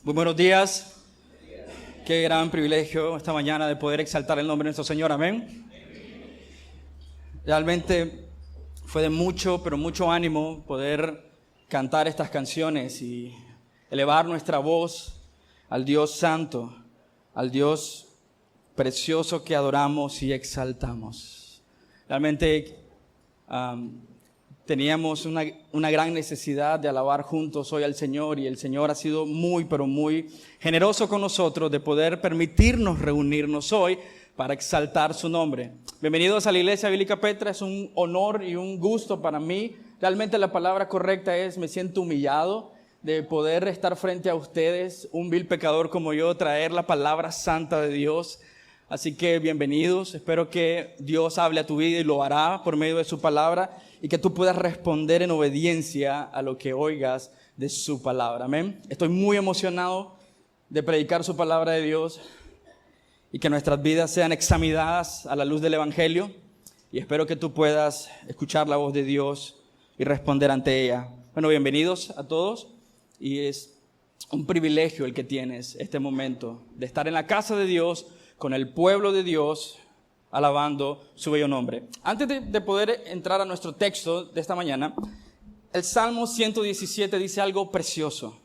Muy buenos días. Qué gran privilegio esta mañana de poder exaltar el nombre de nuestro Señor. Amén. Realmente fue de mucho, pero mucho ánimo poder cantar estas canciones y elevar nuestra voz al Dios Santo, al Dios precioso que adoramos y exaltamos. Realmente teníamos una gran necesidad de alabar juntos hoy al Señor, y el Señor ha sido muy, pero muy generoso con nosotros de poder permitirnos reunirnos hoy para exaltar su nombre. Bienvenidos a la Iglesia Bíblica Petra. Es un honor y un gusto para mí. Realmente la palabra correcta es: me siento humillado de poder estar frente a ustedes, un vil pecador como yo, traer la palabra santa de Dios. Así que bienvenidos. Espero que Dios hable a tu vida y lo hará por medio de su palabra, y que tú puedas responder en obediencia a lo que oigas de su palabra. Amén. Estoy muy emocionado de predicar su palabra de Dios y que nuestras vidas sean examinadas a la luz del Evangelio, y espero que tú puedas escuchar la voz de Dios y responder ante ella. Bueno, bienvenidos a todos, y es un privilegio el que tienes este momento de estar en la casa de Dios con el pueblo de Dios, alabando su bello nombre. Antes de poder entrar a nuestro texto de esta mañana, el Salmo 117 dice algo precioso.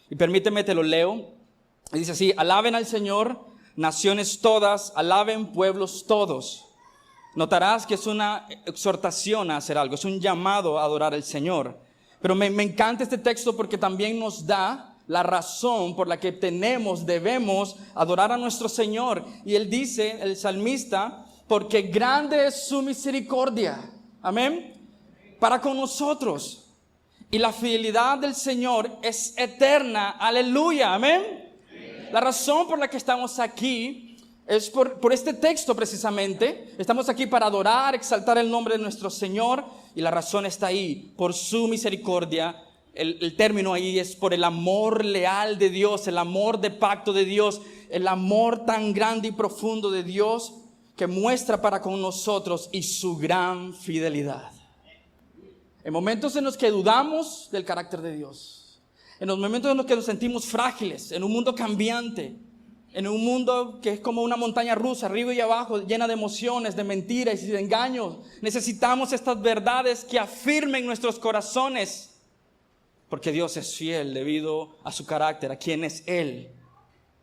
Y permíteme, te lo leo. Y dice así: alaben al Señor, naciones todas, alaben pueblos todos. Notarás que es una exhortación a hacer algo, es un llamado a adorar al Señor. Pero me encanta este texto porque también nos da la razón por la que debemos adorar a nuestro Señor. Y él dice, el salmista: porque grande es su misericordia, amén, para con nosotros, y la fidelidad del Señor es eterna, aleluya, amén. La razón por la que estamos aquí es por este texto precisamente. Estamos aquí para adorar, exaltar el nombre de nuestro Señor, y la razón está ahí, por su misericordia. El término ahí es por el amor leal de Dios, el amor de pacto de Dios, el amor tan grande y profundo de Dios que muestra para con nosotros, y su gran fidelidad. En momentos en los que dudamos del carácter de Dios, en los momentos en los que nos sentimos frágiles, en un mundo cambiante, en un mundo que es como una montaña rusa, arriba y abajo, llena de emociones, de mentiras y de engaños, necesitamos estas verdades que afirmen nuestros corazones. Porque Dios es fiel debido a su carácter, a quién es Él,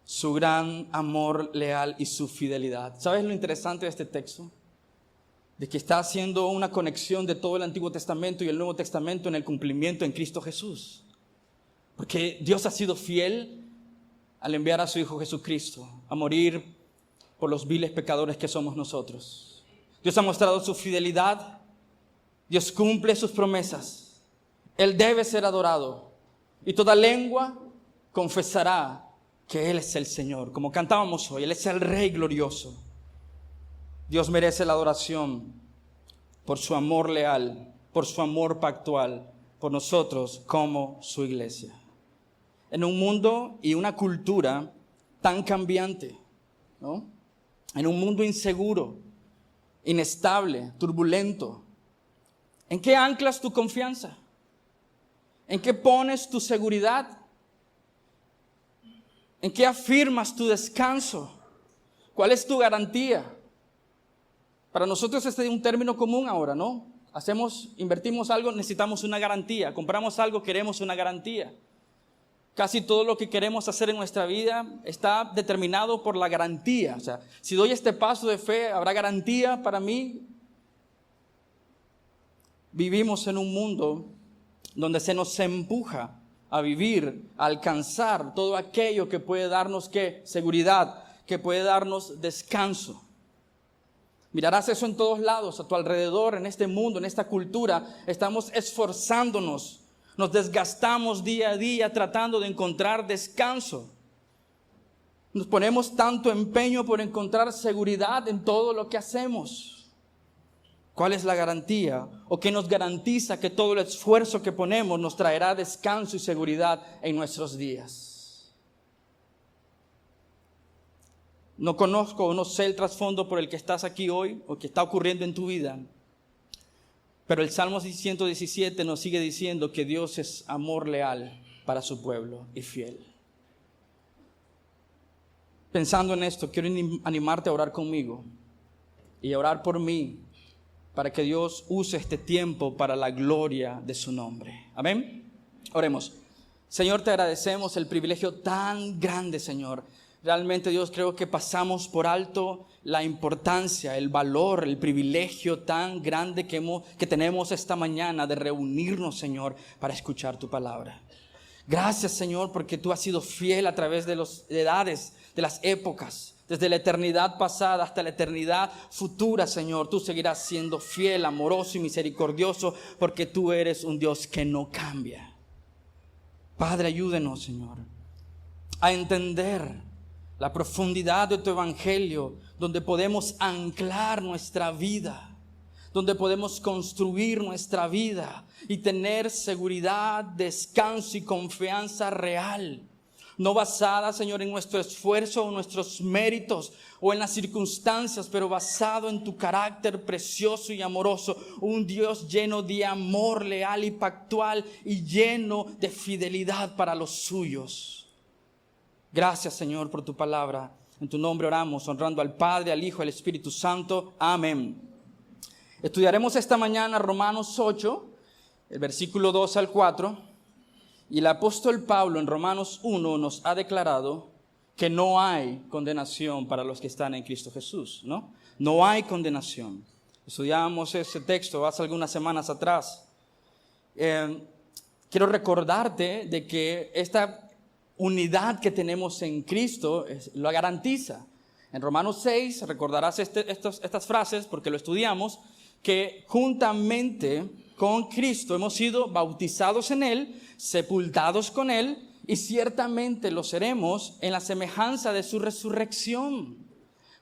su gran amor leal y su fidelidad. ¿Sabes lo interesante de este texto? De que está haciendo una conexión de todo el Antiguo Testamento y el Nuevo Testamento en el cumplimiento en Cristo Jesús. Porque Dios ha sido fiel al enviar a su Hijo Jesucristo a morir por los viles pecadores que somos nosotros. Dios ha mostrado su fidelidad. Dios cumple sus promesas. Él debe ser adorado, y toda lengua confesará que Él es el Señor. Como cantábamos hoy, Él es el Rey glorioso. Dios merece la adoración por su amor leal, por su amor pactual, por nosotros como su iglesia. En un mundo y una cultura tan cambiante, ¿no? En un mundo inseguro, inestable, turbulento, ¿en qué anclas tu confianza? ¿En qué pones tu seguridad? ¿En qué afirmas tu descanso? ¿Cuál es tu garantía? Para nosotros este es un término común ahora, ¿no? Invertimos algo, necesitamos una garantía. Compramos algo, queremos una garantía. Casi todo lo que queremos hacer en nuestra vida está determinado por la garantía. O sea, si doy este paso de fe, ¿habrá garantía para mí? Vivimos en un mundo donde se nos empuja a vivir, a alcanzar todo aquello que puede darnos, ¿qué? Seguridad, que puede darnos descanso. Mirarás eso en todos lados, a tu alrededor, en este mundo, en esta cultura. Estamos esforzándonos, nos desgastamos día a día tratando de encontrar descanso. Nos ponemos tanto empeño por encontrar seguridad en todo lo que hacemos. ¿Cuál es la garantía? ¿O qué nos garantiza que todo el esfuerzo que ponemos nos traerá descanso y seguridad en nuestros días? No conozco o no sé el trasfondo por el que estás aquí hoy o que está ocurriendo en tu vida, pero el Salmo 117 nos sigue diciendo que Dios es amor leal para su pueblo y fiel. Pensando en esto, quiero animarte a orar conmigo y a orar por mí para que Dios use este tiempo para la gloria de su nombre. Amén. Oremos. Señor, te agradecemos el privilegio tan grande, Señor. Realmente, Dios, creo que pasamos por alto la importancia, el valor, el privilegio tan grande que tenemos esta mañana de reunirnos, Señor, para escuchar tu palabra. Gracias, Señor, porque tú has sido fiel a través de las edades, de las épocas. Desde la eternidad pasada hasta la eternidad futura, Señor, tú seguirás siendo fiel, amoroso y misericordioso, porque tú eres un Dios que no cambia. Padre, ayúdenos, Señor, a entender la profundidad de tu evangelio, donde podemos anclar nuestra vida, donde podemos construir nuestra vida y tener seguridad, descanso y confianza real. No basada, Señor, en nuestro esfuerzo o nuestros méritos o en las circunstancias, pero basado en tu carácter precioso y amoroso. Un Dios lleno de amor leal y pactual y lleno de fidelidad para los suyos. Gracias, Señor, por tu palabra. En tu nombre oramos, honrando al Padre, al Hijo y al Espíritu Santo. Amén. Estudiaremos esta mañana Romanos 8, el versículo 2 al 4. Y el apóstol Pablo en Romanos 1 nos ha declarado que no hay condenación para los que están en Cristo Jesús, ¿no? No hay condenación. Estudiamos ese texto hace algunas semanas atrás. Quiero recordarte de que esta unidad que tenemos en Cristo lo garantiza. En Romanos 6 recordarás estas frases porque lo estudiamos, que juntamente con Cristo hemos sido bautizados en Él, sepultados con Él y ciertamente lo seremos en la semejanza de su resurrección.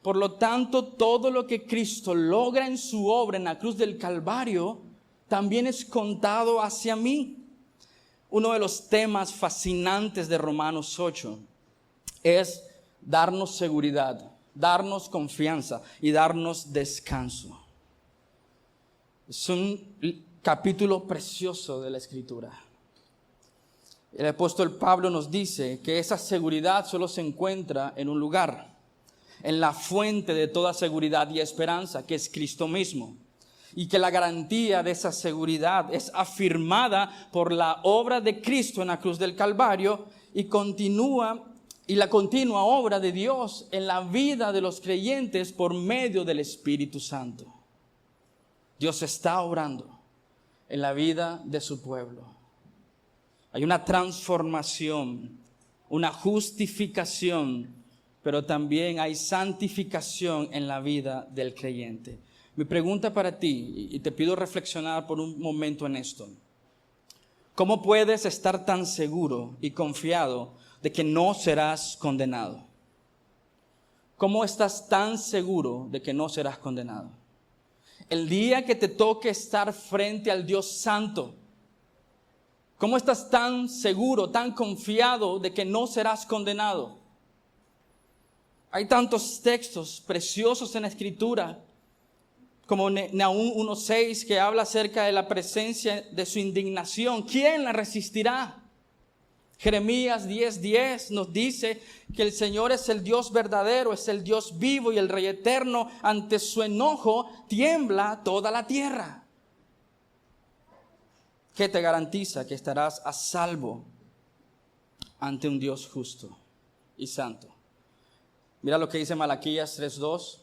Por lo tanto, todo lo que Cristo logra en su obra en la cruz del Calvario también es contado hacia mí. Uno de los temas fascinantes de Romanos 8 es darnos seguridad, darnos confianza y darnos descanso. Es un capítulo precioso de la Escritura. El apóstol Pablo nos dice que esa seguridad solo se encuentra en un lugar, en la fuente de toda seguridad y esperanza, que es Cristo mismo. Y que la garantía de esa seguridad es afirmada por la obra de Cristo en la cruz del Calvario y la continua obra de Dios en la vida de los creyentes por medio del Espíritu Santo. Dios está obrando en la vida de su pueblo. Hay una transformación, una justificación, pero también hay santificación en la vida del creyente. Mi pregunta para ti, y te pido reflexionar por un momento en esto. ¿Cómo puedes estar tan seguro y confiado de que no serás condenado? ¿Cómo estás tan seguro de que no serás condenado? El día que te toque estar frente al Dios Santo, ¿cómo estás tan seguro, tan confiado de que no serás condenado? Hay tantos textos preciosos en la Escritura, como Nahum 1:6, que habla acerca de la presencia de su indignación. ¿Quién la resistirá? Jeremías 10:10 nos dice que el Señor es el Dios verdadero, es el Dios vivo y el Rey eterno. Ante su enojo tiembla toda la tierra. ¿Qué te garantiza que estarás a salvo ante un Dios justo y santo? Mira lo que dice Malaquías 3:2.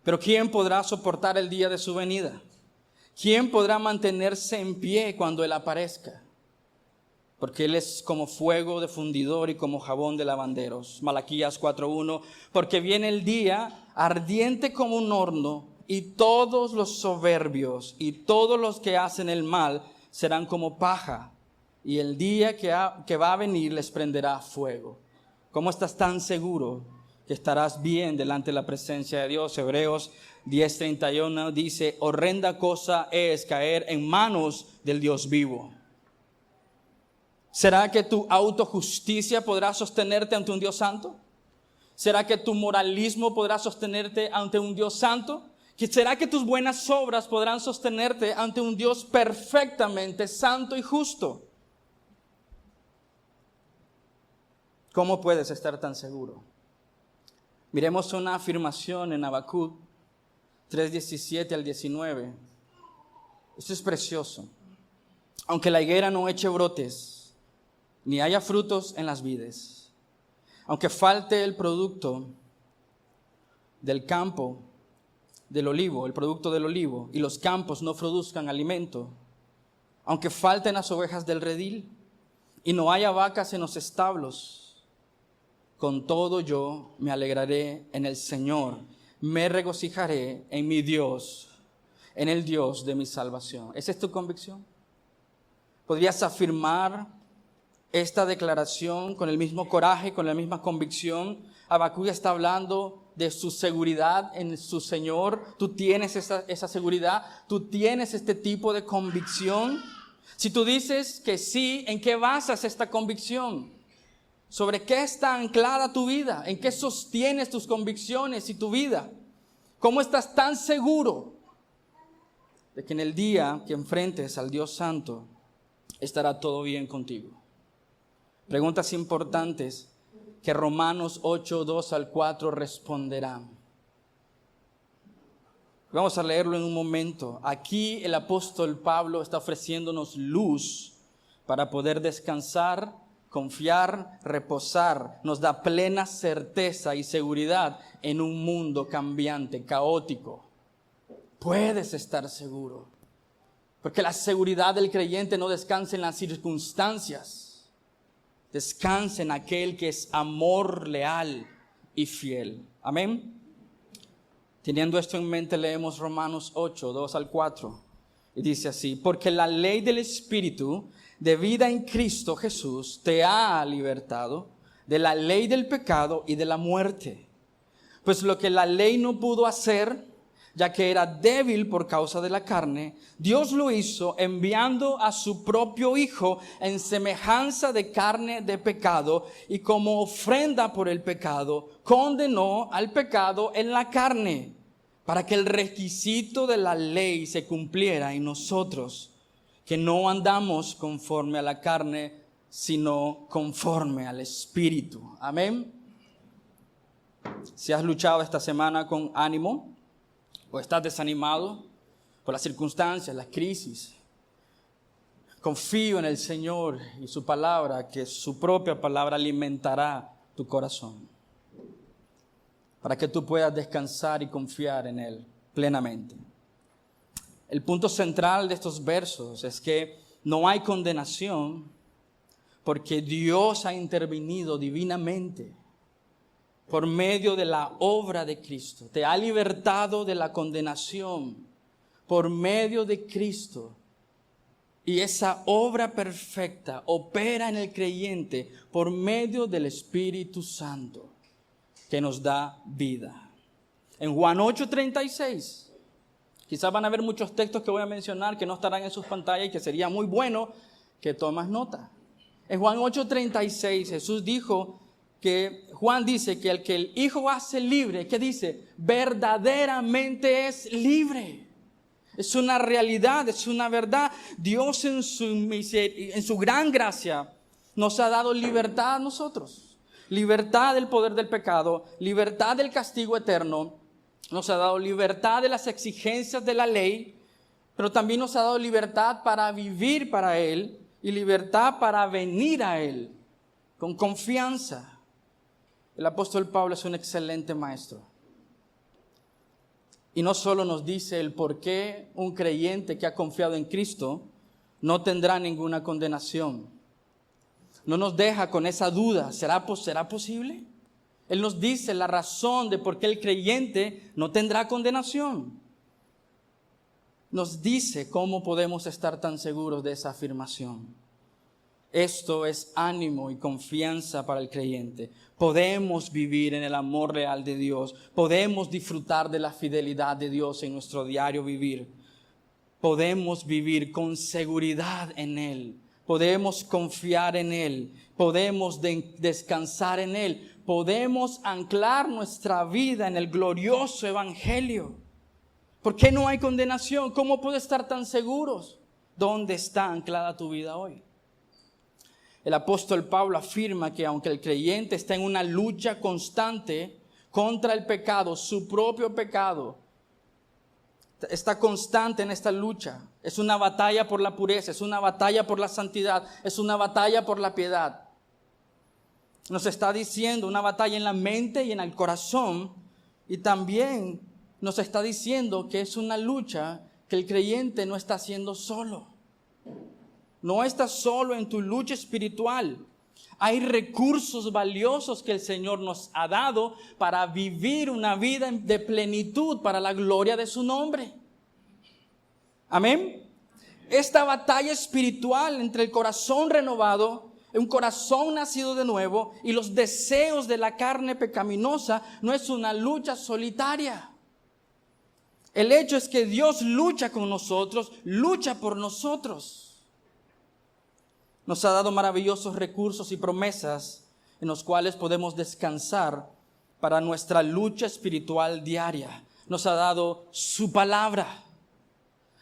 Pero ¿quién podrá soportar el día de su venida? ¿Quién podrá mantenerse en pie cuando Él aparezca? Porque Él es como fuego de fundidor y como jabón de lavanderos. Malaquías 4:1. Porque viene el día ardiente como un horno, y todos los soberbios y todos los que hacen el mal serán como paja, y el día que va a venir les prenderá fuego. ¿Cómo estás tan seguro que estarás bien delante de la presencia de Dios? Hebreos 10:31 dice: horrenda cosa es caer en manos del Dios vivo. ¿Será que tu autojusticia podrá sostenerte ante un Dios santo? ¿Será que tu moralismo podrá sostenerte ante un Dios santo? ¿Será que tus buenas obras podrán sostenerte ante un Dios perfectamente santo y justo? ¿Cómo puedes estar tan seguro? Miremos una afirmación en Habacuc 3:17 al 19. Esto es precioso. Aunque la higuera no eche brotes, ni haya frutos en las vides, aunque falte el producto del campo del olivo, el producto del olivo, y los campos no produzcan alimento, aunque falten las ovejas del redil, y no haya vacas en los establos, con todo yo me alegraré en el Señor, me regocijaré en mi Dios, en el Dios de mi salvación. ¿Esa es tu convicción? ¿Podrías afirmar esta declaración con el mismo coraje, con la misma convicción? Habacuc está hablando de su seguridad en su Señor. ¿Tú tienes esa seguridad? ¿Tú tienes este tipo de convicción? Si tú dices que sí, ¿en qué basas esta convicción? ¿Sobre qué está anclada tu vida? ¿En qué sostienes tus convicciones y tu vida? ¿Cómo estás tan seguro de que en el día que enfrentes al Dios Santo estará todo bien contigo? Preguntas importantes que Romanos 8:2-4 responderán. Vamos a leerlo en un momento. Aquí el apóstol Pablo está ofreciéndonos luz para poder descansar, confiar, reposar. Nos da plena certeza y seguridad en un mundo cambiante, caótico. Puedes estar seguro, porque la seguridad del creyente no descansa en las circunstancias. Descansa en aquel que es amor leal y fiel. Amén. Teniendo esto en mente, leemos Romanos 8:2-4. Y dice así: porque la ley del Espíritu de vida en Cristo Jesús te ha libertado de la ley del pecado y de la muerte. Pues lo que la ley no pudo hacer, ya que era débil por causa de la carne, Dios lo hizo enviando a su propio Hijo en semejanza de carne de pecado, y como ofrenda por el pecado, condenó al pecado en la carne, para que el requisito de la ley se cumpliera en nosotros, que no andamos conforme a la carne, sino conforme al Espíritu. Amén. Si has luchado esta semana con ánimo, o estás desanimado por las circunstancias, las crisis, confío en el Señor y su palabra, que su propia palabra alimentará tu corazón, para que tú puedas descansar y confiar en Él plenamente. El punto central de estos versos es que no hay condenación, porque Dios ha intervenido divinamente por medio de la obra de Cristo. Te ha libertado de la condenación por medio de Cristo. Y esa obra perfecta opera en el creyente por medio del Espíritu Santo, que nos da vida. En Juan 8:36, quizás van a haber muchos textos que voy a mencionar que no estarán en sus pantallas y que sería muy bueno que tomas nota. En Juan 8:36 Jesús dijo que Juan dice que el que el Hijo hace libre, ¿qué dice? Verdaderamente es libre. Es una realidad, es una verdad. Dios en su gran gracia nos ha dado libertad a nosotros. Libertad del poder del pecado, libertad del castigo eterno. Nos ha dado libertad de las exigencias de la ley, pero también nos ha dado libertad para vivir para Él y libertad para venir a Él con confianza. El apóstol Pablo es un excelente maestro. Y no solo nos dice el por qué un creyente que ha confiado en Cristo no tendrá ninguna condenación. No nos deja con esa duda, ¿será posible? Él nos dice la razón de por qué el creyente no tendrá condenación. Nos dice cómo podemos estar tan seguros de esa afirmación. Esto es ánimo y confianza para el creyente. Podemos vivir en el amor real de Dios. Podemos disfrutar de la fidelidad de Dios en nuestro diario vivir. Podemos vivir con seguridad en Él. Podemos confiar en Él. Podemos descansar en Él. Podemos anclar nuestra vida en el glorioso evangelio. ¿Por qué no hay condenación? ¿Cómo puedo estar tan seguros? ¿Dónde está anclada tu vida hoy? El apóstol Pablo afirma que aunque el creyente está en una lucha constante contra el pecado, su propio pecado. Está constante en esta lucha. Es una batalla por la pureza, es una batalla por la santidad, es una batalla por la piedad. Nos está diciendo una batalla en la mente y en el corazón, y también nos está diciendo que es una lucha que el creyente no está haciendo solo. No estás solo en tu lucha espiritual. Hay recursos valiosos que el Señor nos ha dado para vivir una vida de plenitud para la gloria de su nombre. Amén. Esta batalla espiritual entre el corazón renovado, un corazón nacido de nuevo, y los deseos de la carne pecaminosa no es una lucha solitaria. El hecho es que Dios lucha con nosotros, lucha por nosotros. Nos ha dado maravillosos recursos y promesas en los cuales podemos descansar para nuestra lucha espiritual diaria. Nos ha dado su palabra.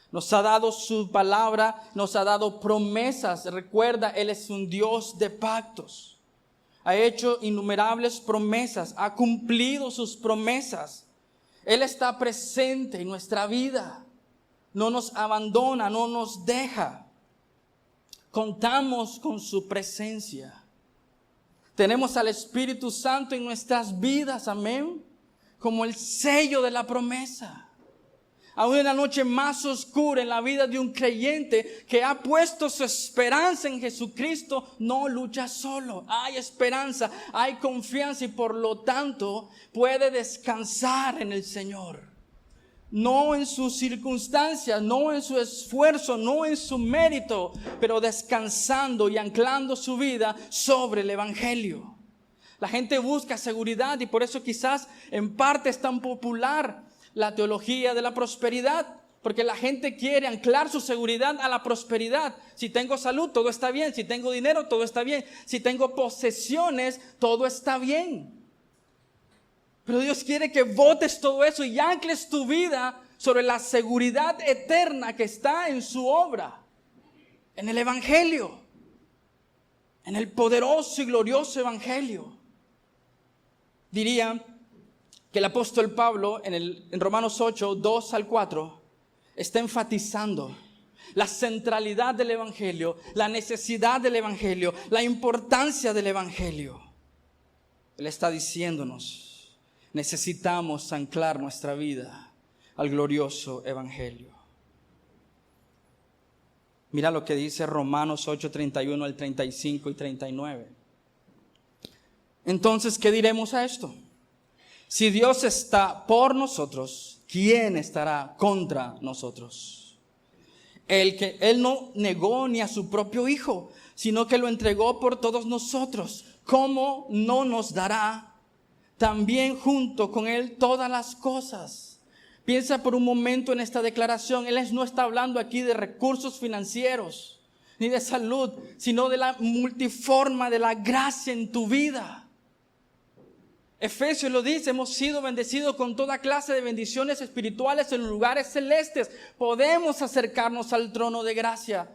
Nos ha dado su palabra, nos ha dado promesas. Recuerda, Él es un Dios de pactos. Ha hecho innumerables promesas, ha cumplido sus promesas. Él está presente en nuestra vida. No nos abandona, no nos deja. Contamos con su presencia. Tenemos al Espíritu Santo en nuestras vidas, amén, como el sello de la promesa. Aún en la noche más oscura en la vida de un creyente que ha puesto su esperanza en Jesucristo, no lucha solo. Hay esperanza, hay confianza y por lo tanto puede descansar en el Señor. No en sus circunstancias, no en su esfuerzo, no en su mérito, pero descansando y anclando su vida sobre el Evangelio. La gente busca seguridad y por eso quizás en parte es tan popular la teología de la prosperidad, porque la gente quiere anclar su seguridad a la prosperidad. Si tengo salud, todo está bien. Si tengo dinero, todo está bien. Si tengo posesiones, todo está bien. Pero Dios quiere que botes todo eso y ancles tu vida sobre la seguridad eterna que está en su obra, en el Evangelio, en el poderoso y glorioso Evangelio. Diría que el apóstol Pablo en Romanos 8, 2 al 4, está enfatizando la centralidad del Evangelio, la necesidad del Evangelio, la importancia del Evangelio. Él está diciéndonos, necesitamos anclar nuestra vida al glorioso Evangelio. Mira lo que dice Romanos 8, 31 al 35 y 39. Entonces, ¿qué diremos a esto? Si Dios está por nosotros, ¿quién estará contra nosotros? Él no negó ni a su propio Hijo, sino que lo entregó por todos nosotros. ¿Cómo no nos dará también junto con Él todas las cosas? Piensa por un momento en esta declaración. Él no está hablando aquí de recursos financieros, ni de salud, sino de la multiforma de la gracia en tu vida. Efesios lo dice, hemos sido bendecidos con toda clase de bendiciones espirituales en lugares celestes. Podemos acercarnos al trono de gracia.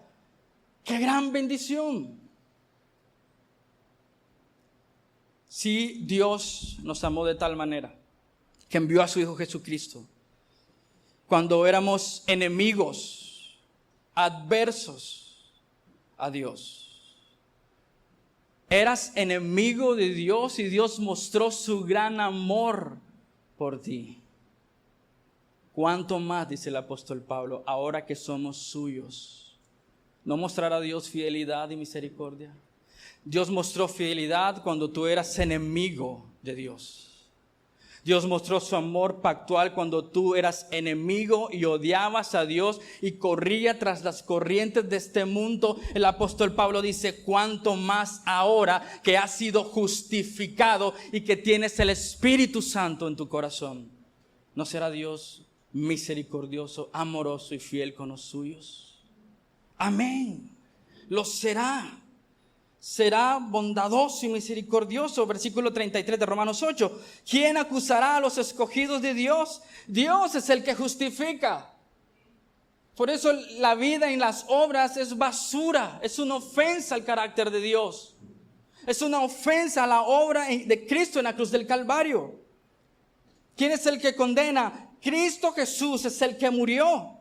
¡Qué gran bendición! Sí, Dios nos amó de tal manera que envió a su Hijo Jesucristo. Cuando éramos enemigos, adversos a Dios. Eras enemigo de Dios y Dios mostró su gran amor por ti. ¿Cuánto más, dice el apóstol Pablo, ahora que somos suyos? ¿No mostrará Dios fidelidad y misericordia? Dios mostró fidelidad cuando tú eras enemigo de Dios. Dios mostró su amor pactual cuando tú eras enemigo y odiabas a Dios y corrías tras las corrientes de este mundo. El apóstol Pablo dice, cuánto más ahora que has sido justificado y que tienes el Espíritu Santo en tu corazón. ¿No será Dios misericordioso, amoroso y fiel con los suyos? Amén. Lo será. Será bondadoso y misericordioso. Versículo 33 de Romanos 8. ¿Quién acusará a los escogidos de Dios? Dios es el que justifica. Por eso la vida en las obras es basura. Es una ofensa al carácter de Dios. Es una ofensa a la obra de Cristo en la cruz del Calvario. ¿Quién es el que condena? Cristo Jesús es el que murió.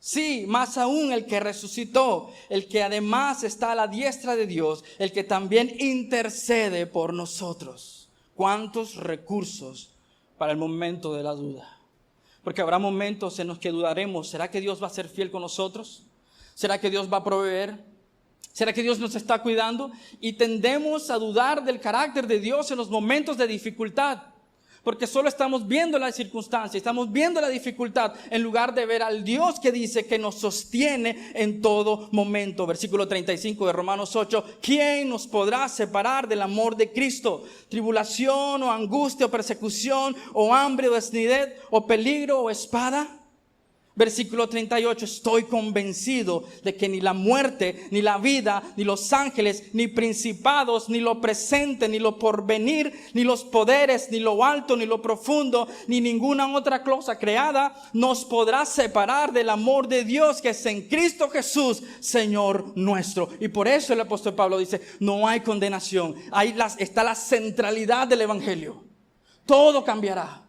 Sí, más aún el que resucitó, el que además está a la diestra de Dios, el que también intercede por nosotros. ¿Cuántos recursos para el momento de la duda? Porque habrá momentos en los que dudaremos. ¿Será que Dios va a ser fiel con nosotros? ¿Será que Dios va a proveer? ¿Será que Dios nos está cuidando? Y tendemos a dudar del carácter de Dios en los momentos de dificultad. Porque solo estamos viendo la circunstancia, estamos viendo la dificultad, en lugar de ver al Dios que dice que nos sostiene en todo momento. Versículo 35 de Romanos 8. ¿Quién nos podrá separar del amor de Cristo? ¿Tribulación o angustia o persecución o hambre o desnudez o peligro o espada? Versículo 38, estoy convencido de que ni la muerte, ni la vida, ni los ángeles, ni principados, ni lo presente, ni lo porvenir, ni los poderes, ni lo alto, ni lo profundo, ni ninguna otra cosa creada nos podrá separar del amor de Dios que es en Cristo Jesús, Señor nuestro. Y por eso el apóstol Pablo dice, no hay condenación, ahí está la centralidad del evangelio. Todo cambiará.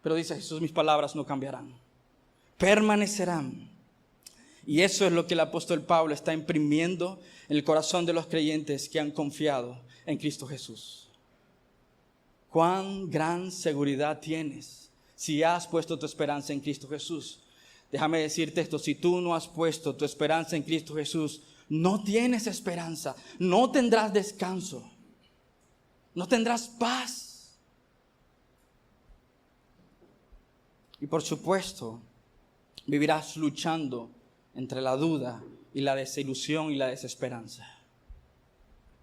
Pero dice Jesús, mis palabras no cambiarán. Permanecerán. Y eso es lo que el apóstol Pablo está imprimiendo en el corazón de los creyentes que han confiado en Cristo Jesús. Cuán gran seguridad tienes si has puesto tu esperanza en Cristo Jesús. Déjame decirte esto, si tú no has puesto tu esperanza en Cristo Jesús, no tienes esperanza, no tendrás descanso, no tendrás paz. Y por supuesto, vivirás luchando entre la duda y la desilusión y la desesperanza.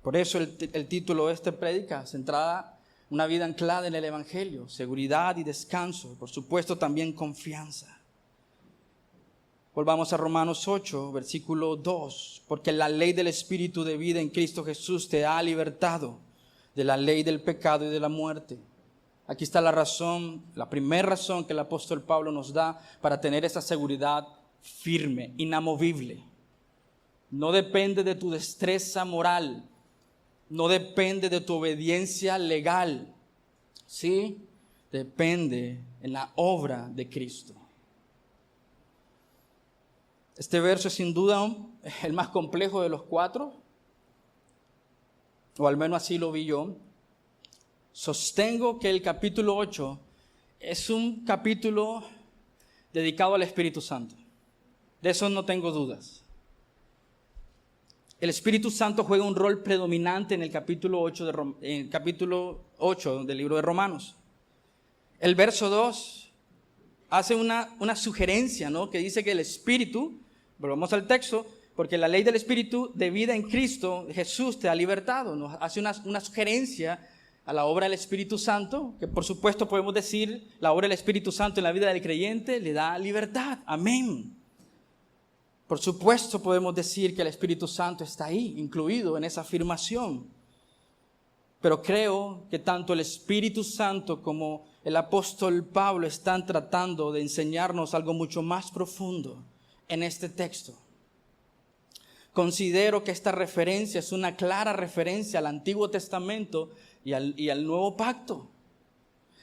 Por eso el título de esta prédica, centrada una vida anclada en el evangelio, seguridad y descanso, por supuesto también confianza. Volvamos a Romanos 8, versículo 2, porque la ley del Espíritu de vida en Cristo Jesús te ha libertado de la ley del pecado y de la muerte. Aquí está la razón, la primera razón que el apóstol Pablo nos da para tener esa seguridad firme, inamovible. No depende de tu destreza moral, no depende de tu obediencia legal, ¿sí? Depende en la obra de Cristo. Este verso es sin duda el más complejo de los cuatro, o al menos así lo vi yo. Sostengo que el capítulo 8 es un capítulo dedicado al Espíritu Santo. De eso no tengo dudas. El Espíritu Santo juega un rol predominante en el capítulo 8 del libro de Romanos. El verso 2 hace una sugerencia, ¿no? Que dice que el Espíritu, volvamos al texto, porque la ley del Espíritu de vida en Cristo Jesús te ha libertado. Nos hace una sugerencia a la obra del Espíritu Santo, que por supuesto podemos decir, la obra del Espíritu Santo en la vida del creyente le da libertad. Amén. Por supuesto podemos decir que el Espíritu Santo está ahí, incluido en esa afirmación. Pero creo que tanto el Espíritu Santo como el apóstol Pablo están tratando de enseñarnos algo mucho más profundo en este texto. Considero que esta referencia es una clara referencia al Antiguo Testamento y al Nuevo Pacto.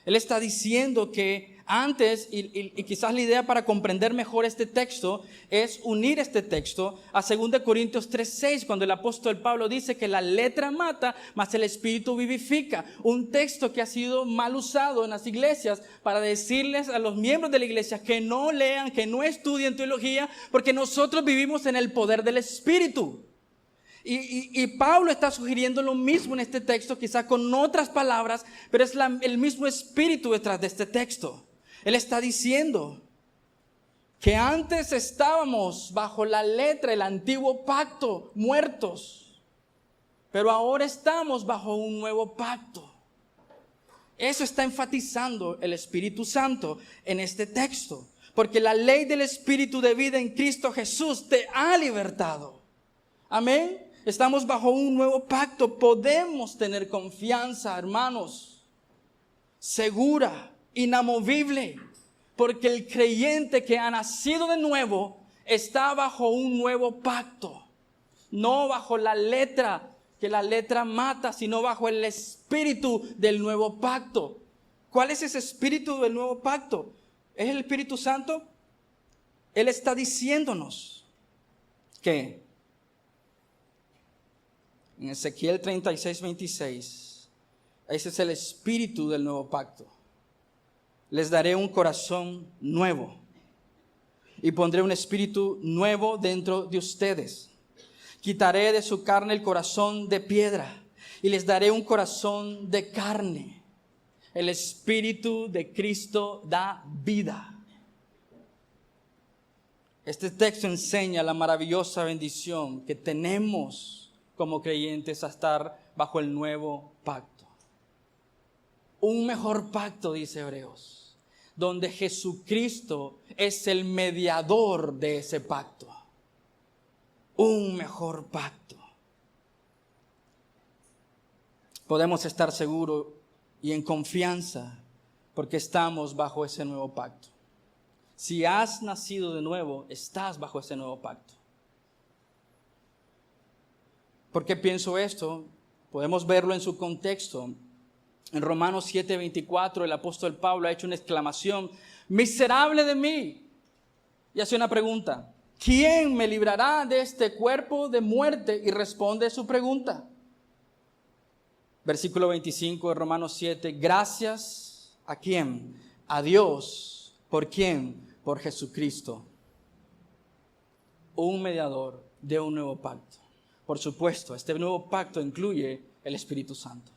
Él está diciendo que antes, y quizás la idea para comprender mejor este texto es unir este texto a 2 Corintios 3:6, cuando el apóstol Pablo dice que la letra mata, mas el espíritu vivifica. Un texto que ha sido mal usado en las iglesias para decirles a los miembros de la iglesia que no lean, que no estudien teología, porque nosotros vivimos en el poder del espíritu. Y Pablo está sugiriendo lo mismo en este texto, quizás con otras palabras, pero es el mismo espíritu detrás de este texto. Él está diciendo que antes estábamos bajo la letra, el antiguo pacto, muertos, pero ahora estamos bajo un nuevo pacto. Eso está enfatizando el Espíritu Santo en este texto, porque la ley del Espíritu de vida en Cristo Jesús te ha libertado. Amén. Estamos bajo un nuevo pacto. Podemos tener confianza, hermanos, segura, inamovible, porque el creyente que ha nacido de nuevo está bajo un nuevo pacto, no bajo la letra, que la letra mata, sino bajo el espíritu del nuevo pacto. ¿Cuál es ese espíritu del nuevo pacto? ¿Es el Espíritu Santo? Él está diciéndonos que en Ezequiel 36:26, ese es el espíritu del nuevo pacto. Les daré un corazón nuevo y pondré un espíritu nuevo dentro de ustedes. Quitaré de su carne el corazón de piedra y les daré un corazón de carne. El espíritu de Cristo da vida. Este texto enseña la maravillosa bendición que tenemos como creyentes a estar bajo el nuevo pacto. Un mejor pacto, dice Hebreos, donde Jesucristo es el mediador de ese pacto. Un mejor pacto. Podemos estar seguros y en confianza porque estamos bajo ese nuevo pacto. Si has nacido de nuevo, estás bajo ese nuevo pacto. ¿Por qué pienso esto? Podemos verlo en su contexto. En Romanos 7:24 el apóstol Pablo ha hecho una exclamación: miserable de mí. Y hace una pregunta: ¿quién me librará de este cuerpo de muerte? Y responde su pregunta. Versículo 25 de Romanos 7. Gracias ¿a quién? A Dios. ¿Por quién? Por Jesucristo. Un mediador de un nuevo pacto. Por supuesto, este nuevo pacto incluye el Espíritu Santo.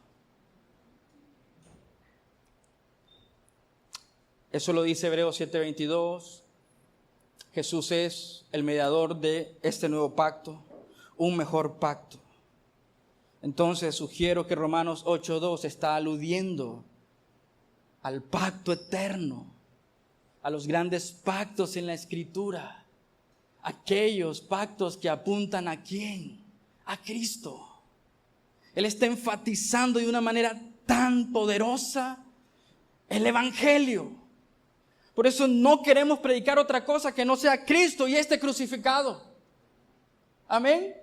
Eso lo dice Hebreos 7:22. Jesús es el mediador de este nuevo pacto, un mejor pacto. Entonces sugiero que Romanos 8:2 está aludiendo al pacto eterno, a los grandes pactos en la Escritura, aquellos pactos que apuntan ¿a quién? A Cristo. Él está enfatizando de una manera tan poderosa el Evangelio. Por eso no queremos predicar otra cosa que no sea Cristo y este crucificado. Amén.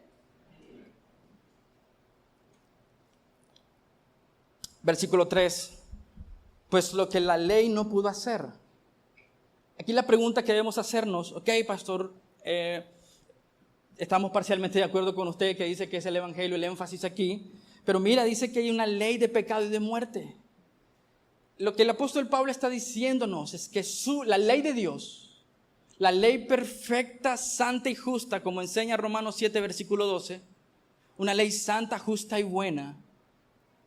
Versículo 3. Pues lo que la ley no pudo hacer. Aquí la pregunta que debemos hacernos: ok, pastor, estamos parcialmente de acuerdo con usted que dice que es el Evangelio, el énfasis aquí. Pero mira, dice que hay una ley de pecado y de muerte. Lo que el apóstol Pablo está diciéndonos es que la ley de Dios, la ley perfecta, santa y justa, como enseña Romanos 7, versículo 12, una ley santa, justa y buena,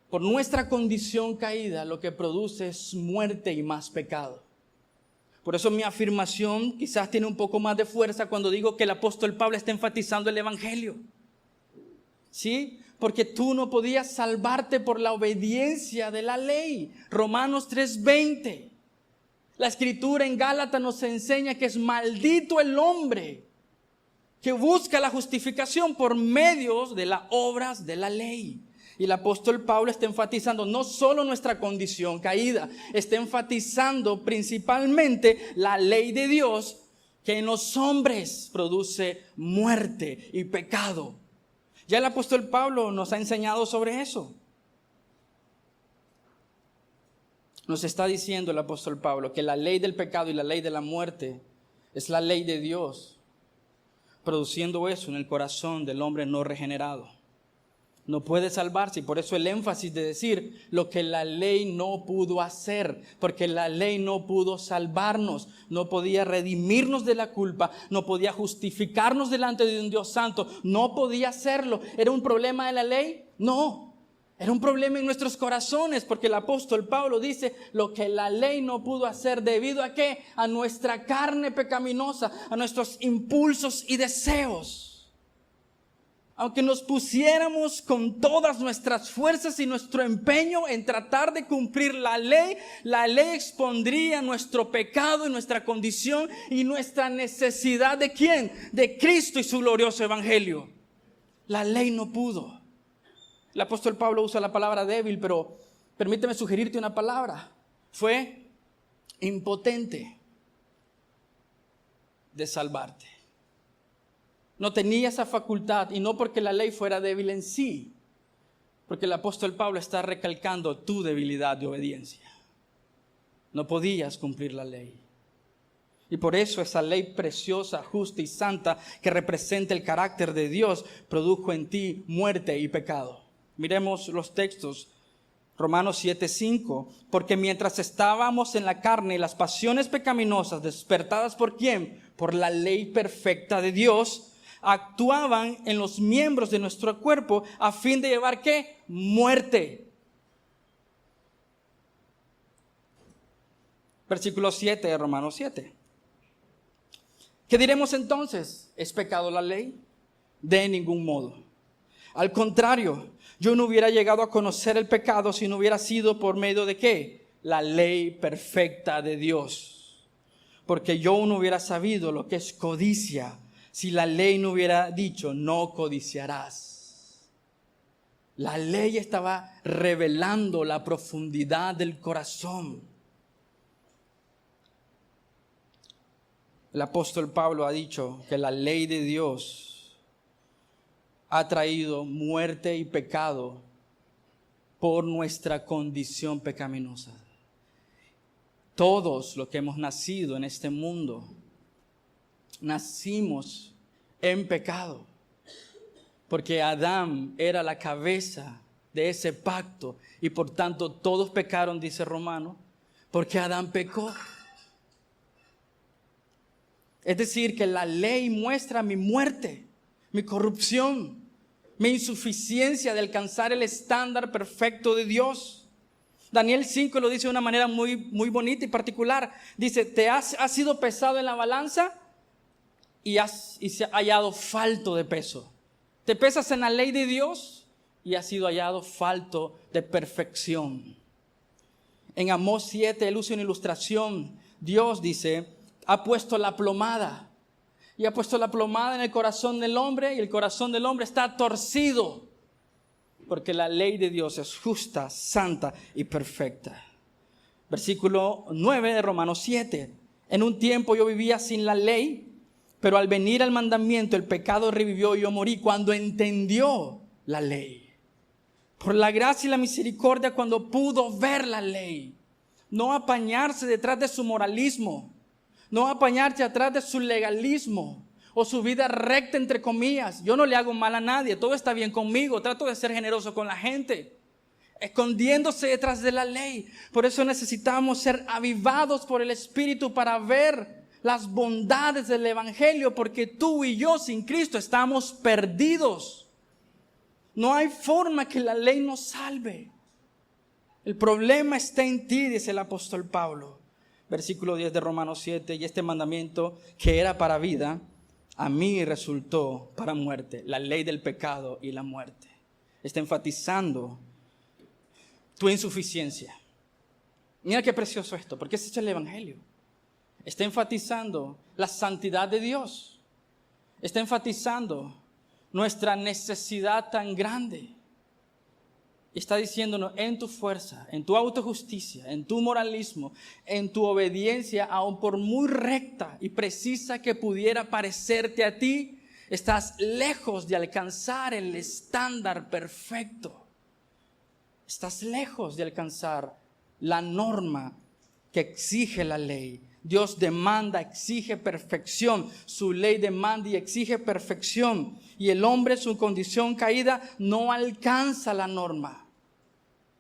por nuestra condición caída, lo que produce es muerte y más pecado. Por eso mi afirmación quizás tiene un poco más de fuerza cuando digo que el apóstol Pablo está enfatizando el Evangelio. ¿Sí? Porque tú no podías salvarte por la obediencia de la ley. Romanos 3:20. La Escritura en Gálatas nos enseña que es maldito el hombre que busca la justificación por medios de las obras de la ley. Y el apóstol Pablo está enfatizando no solo nuestra condición caída, está enfatizando principalmente la ley de Dios que en los hombres produce muerte y pecado. Ya el apóstol Pablo nos ha enseñado sobre eso. Nos está diciendo el apóstol Pablo que la ley del pecado y la ley de la muerte es la ley de Dios, produciendo eso en el corazón del hombre no regenerado. No puede salvarse, y por eso el énfasis de decir lo que la ley no pudo hacer, porque la ley no pudo salvarnos, no podía redimirnos de la culpa, no podía justificarnos delante de un Dios santo, no podía hacerlo. ¿Era un problema de la ley? No, era un problema en nuestros corazones, porque el apóstol Pablo dice lo que la ley no pudo hacer, ¿debido a qué? A nuestra carne pecaminosa, a nuestros impulsos y deseos. Aunque nos pusiéramos con todas nuestras fuerzas y nuestro empeño en tratar de cumplir la ley expondría nuestro pecado y nuestra condición y nuestra necesidad ¿de quién? De Cristo y su glorioso evangelio. La ley no pudo. El apóstol Pablo usa la palabra débil, pero permíteme sugerirte una palabra. Fue impotente de salvarte. No tenía esa facultad, y no porque la ley fuera débil en sí, porque el apóstol Pablo está recalcando tu debilidad de obediencia. No podías cumplir la ley. Y por eso esa ley preciosa, justa y santa que representa el carácter de Dios produjo en ti muerte y pecado. Miremos los textos. Romanos 7:5. Porque mientras estábamos en la carne, las pasiones pecaminosas despertadas ¿por quién? Por la ley perfecta de Dios, actuaban en los miembros de nuestro cuerpo a fin de llevar ¿qué? Muerte. Versículo 7 de Romanos 7. ¿Qué diremos entonces? ¿Es pecado la ley? De ningún modo. Al contrario, yo no hubiera llegado a conocer el pecado si no hubiera sido por medio de ¿qué? La ley perfecta de Dios. Porque yo no hubiera sabido lo que es codicia si la ley no hubiera dicho, no codiciarás. La ley estaba revelando la profundidad del corazón. El apóstol Pablo ha dicho que la ley de Dios ha traído muerte y pecado por nuestra condición pecaminosa. Todos los que hemos nacido en este mundo, nacimos en pecado. Porque Adán era la cabeza de ese pacto y por tanto todos pecaron, dice Romano, porque Adán pecó. Es decir, que la ley muestra mi muerte, mi corrupción, mi insuficiencia de alcanzar el estándar perfecto de Dios. Daniel 5 lo dice de una manera muy, muy bonita y particular. Dice, has sido pesado en la balanza y se ha hallado falto de peso. Te pesas en la ley de Dios y has sido hallado falto de perfección. En Amós 7 él usa una ilustración. Dios dice, ha puesto la plomada. Y ha puesto la plomada en el corazón del hombre y el corazón del hombre está torcido. Porque la ley de Dios es justa, santa y perfecta. Versículo 9 de Romanos 7. En un tiempo yo vivía sin la ley, pero al venir al mandamiento el pecado revivió y yo morí cuando entendió la ley. Por la gracia y la misericordia cuando pudo ver la ley. No apañarse detrás de su moralismo. No apañarse atrás de su legalismo o su vida recta entre comillas. Yo no le hago mal a nadie, todo está bien conmigo, trato de ser generoso con la gente. Escondiéndose detrás de la ley. Por eso necesitamos ser avivados por el Espíritu para ver las bondades del Evangelio, porque tú y yo sin Cristo estamos perdidos. No hay forma que la ley nos salve. El problema está en ti, dice el apóstol Pablo. Versículo 10 de Romanos 7, y este mandamiento que era para vida, a mí resultó para muerte, la ley del pecado y la muerte. Está enfatizando tu insuficiencia. Mira qué precioso esto, porque ese es el Evangelio. Está enfatizando la santidad de Dios. Está enfatizando nuestra necesidad tan grande. Está diciéndonos en tu fuerza, en tu autojusticia, en tu moralismo, en tu obediencia, aun por muy recta y precisa que pudiera parecerte a ti, estás lejos de alcanzar el estándar perfecto. Estás lejos de alcanzar la norma que exige la ley. Dios demanda, exige perfección. Su ley demanda y exige perfección. Y el hombre, su condición caída, no alcanza la norma.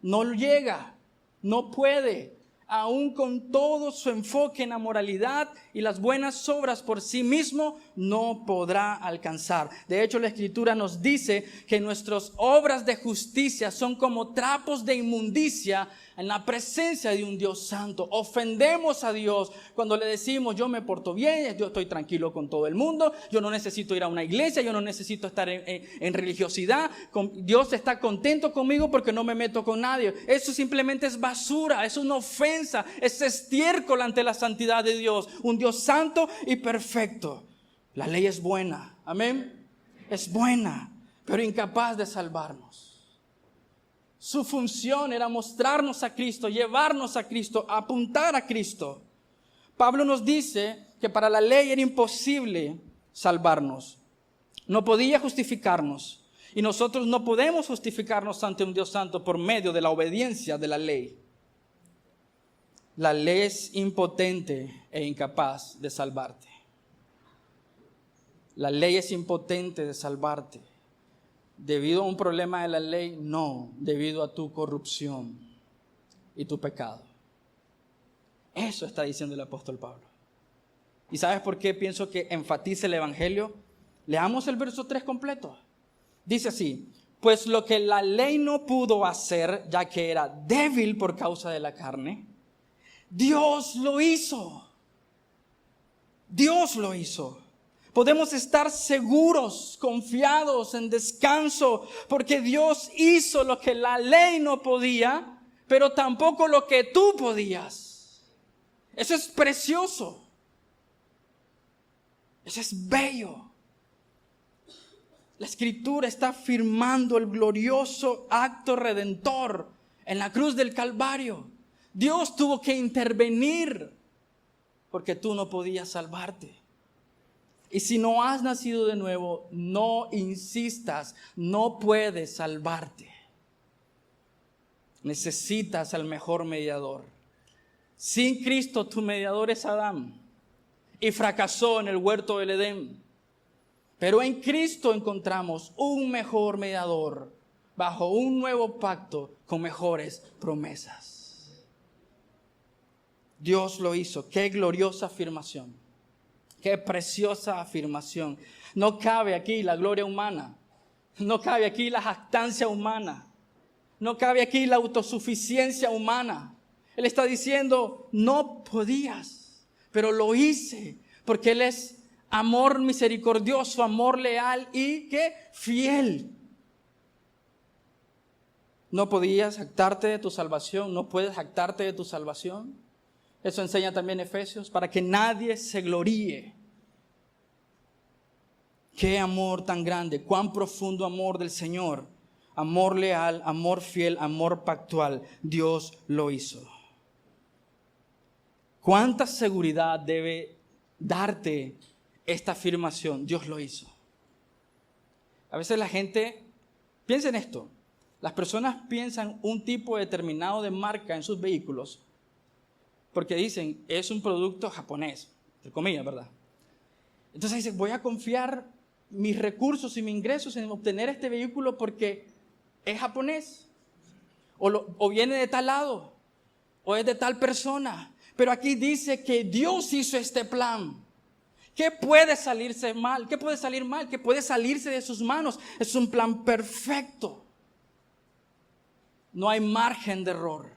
No llega, no puede, aún con todo su enfoque en la moralidad y las buenas obras por sí mismo, no podrá alcanzar. De hecho, la Escritura nos dice que nuestras obras de justicia son como trapos de inmundicia en la presencia de un Dios santo. Ofendemos a Dios cuando le decimos, yo me porto bien, yo estoy tranquilo con todo el mundo, yo no necesito ir a una iglesia, yo no necesito estar en religiosidad, Dios está contento conmigo porque no me meto con nadie. Eso simplemente es basura, es una ofensa, es estiércol ante la santidad de Dios, un Dios santo y perfecto. La ley es buena, amén, es buena, pero incapaz de salvarnos. Su función era mostrarnos a Cristo, llevarnos a Cristo, apuntar a Cristo. Pablo nos dice que para la ley era imposible salvarnos. No podía justificarnos. Y nosotros no podemos justificarnos ante un Dios santo por medio de la obediencia de la ley. La ley es impotente e incapaz de salvarte. La ley es impotente de salvarte. ¿Debido a un problema de la ley? No, debido a tu corrupción y tu pecado. Eso está diciendo el apóstol Pablo. ¿Y sabes por qué pienso que enfatiza el Evangelio? Leamos el verso 3 completo. Dice así: pues lo que la ley no pudo hacer, ya que era débil por causa de la carne, Dios lo hizo. Dios lo hizo. Podemos estar seguros, confiados, en descanso, porque Dios hizo lo que la ley no podía, pero tampoco lo que tú podías. Eso es precioso. Eso es bello. La Escritura está afirmando el glorioso acto redentor en la cruz del Calvario. Dios tuvo que intervenir porque tú no podías salvarte. Y si no has nacido de nuevo, no insistas, no puedes salvarte. Necesitas al mejor mediador. Sin Cristo, tu mediador es Adán y fracasó en el huerto del Edén. Pero en Cristo encontramos un mejor mediador bajo un nuevo pacto con mejores promesas. Dios lo hizo. Qué gloriosa afirmación. Qué preciosa afirmación. No cabe aquí la gloria humana. No cabe aquí la jactancia humana. No cabe aquí la autosuficiencia humana. Él está diciendo, no podías, pero lo hice, porque Él es amor misericordioso, amor leal y ¿qué? Fiel. No podías jactarte de tu salvación, no puedes jactarte de tu salvación. Eso enseña también Efesios, para que nadie se gloríe. Qué amor tan grande, cuán profundo amor del Señor. Amor leal, amor fiel, amor pactual. Dios lo hizo. ¿Cuánta seguridad debe darte esta afirmación? Dios lo hizo. A veces la gente, piensa en esto, las personas piensan un tipo determinado de marca en sus vehículos porque dicen, es un producto japonés, entre comillas, ¿verdad? Entonces dicen, voy a confiar mis recursos y mis ingresos en obtener este vehículo porque es japonés, o viene de tal lado, o es de tal persona. Pero aquí dice que Dios hizo este plan. ¿Qué puede salirse mal? ¿Qué puede salir mal? ¿Qué puede salirse de sus manos? Es un plan perfecto. No hay margen de error,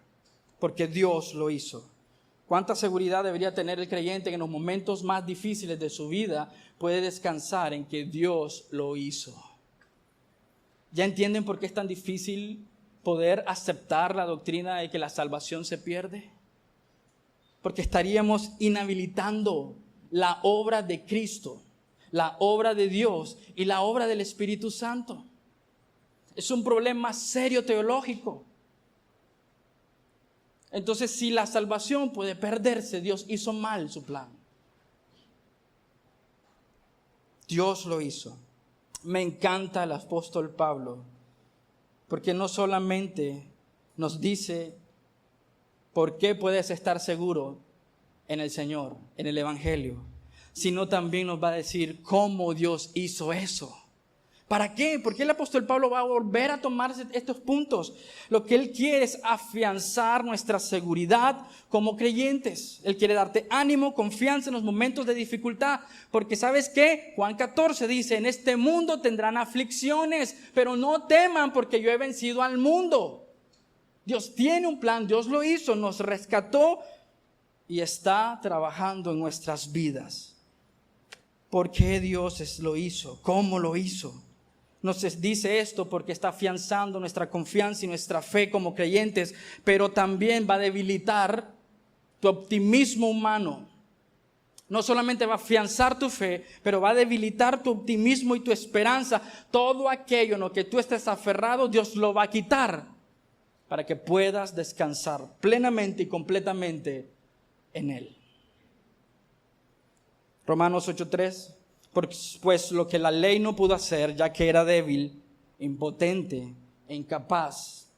porque Dios lo hizo. ¿Cuánta seguridad debería tener el creyente que en los momentos más difíciles de su vida puede descansar en que Dios lo hizo? ¿Ya entienden por qué es tan difícil poder aceptar la doctrina de que la salvación se pierde? Porque estaríamos inhabilitando la obra de Cristo, la obra de Dios y la obra del Espíritu Santo. Es un problema serio teológico. Entonces, si la salvación puede perderse, Dios hizo mal su plan. Dios lo hizo. Me encanta el apóstol Pablo, porque no solamente nos dice por qué puedes estar seguro en el Señor, en el Evangelio, sino también nos va a decir cómo Dios hizo eso. ¿Para qué? ¿Por qué el apóstol Pablo va a volver a tomarse estos puntos? Lo que él quiere es afianzar nuestra seguridad como creyentes. Él quiere darte ánimo, confianza en los momentos de dificultad. Porque ¿sabes qué? Juan 14 dice, en este mundo tendrán aflicciones, pero no teman porque yo he vencido al mundo. Dios tiene un plan, Dios lo hizo, nos rescató y está trabajando en nuestras vidas. ¿Por qué Dios lo hizo? ¿Cómo lo hizo? Nos dice esto porque está afianzando nuestra confianza y nuestra fe como creyentes, pero también va a debilitar tu optimismo humano. No solamente va a afianzar tu fe, pero va a debilitar tu optimismo y tu esperanza. Todo aquello en lo que tú estés aferrado, Dios lo va a quitar para que puedas descansar plenamente y completamente en Él. Romanos 8:3, pues lo que la ley no pudo hacer, ya que era débil, impotente e incapaz,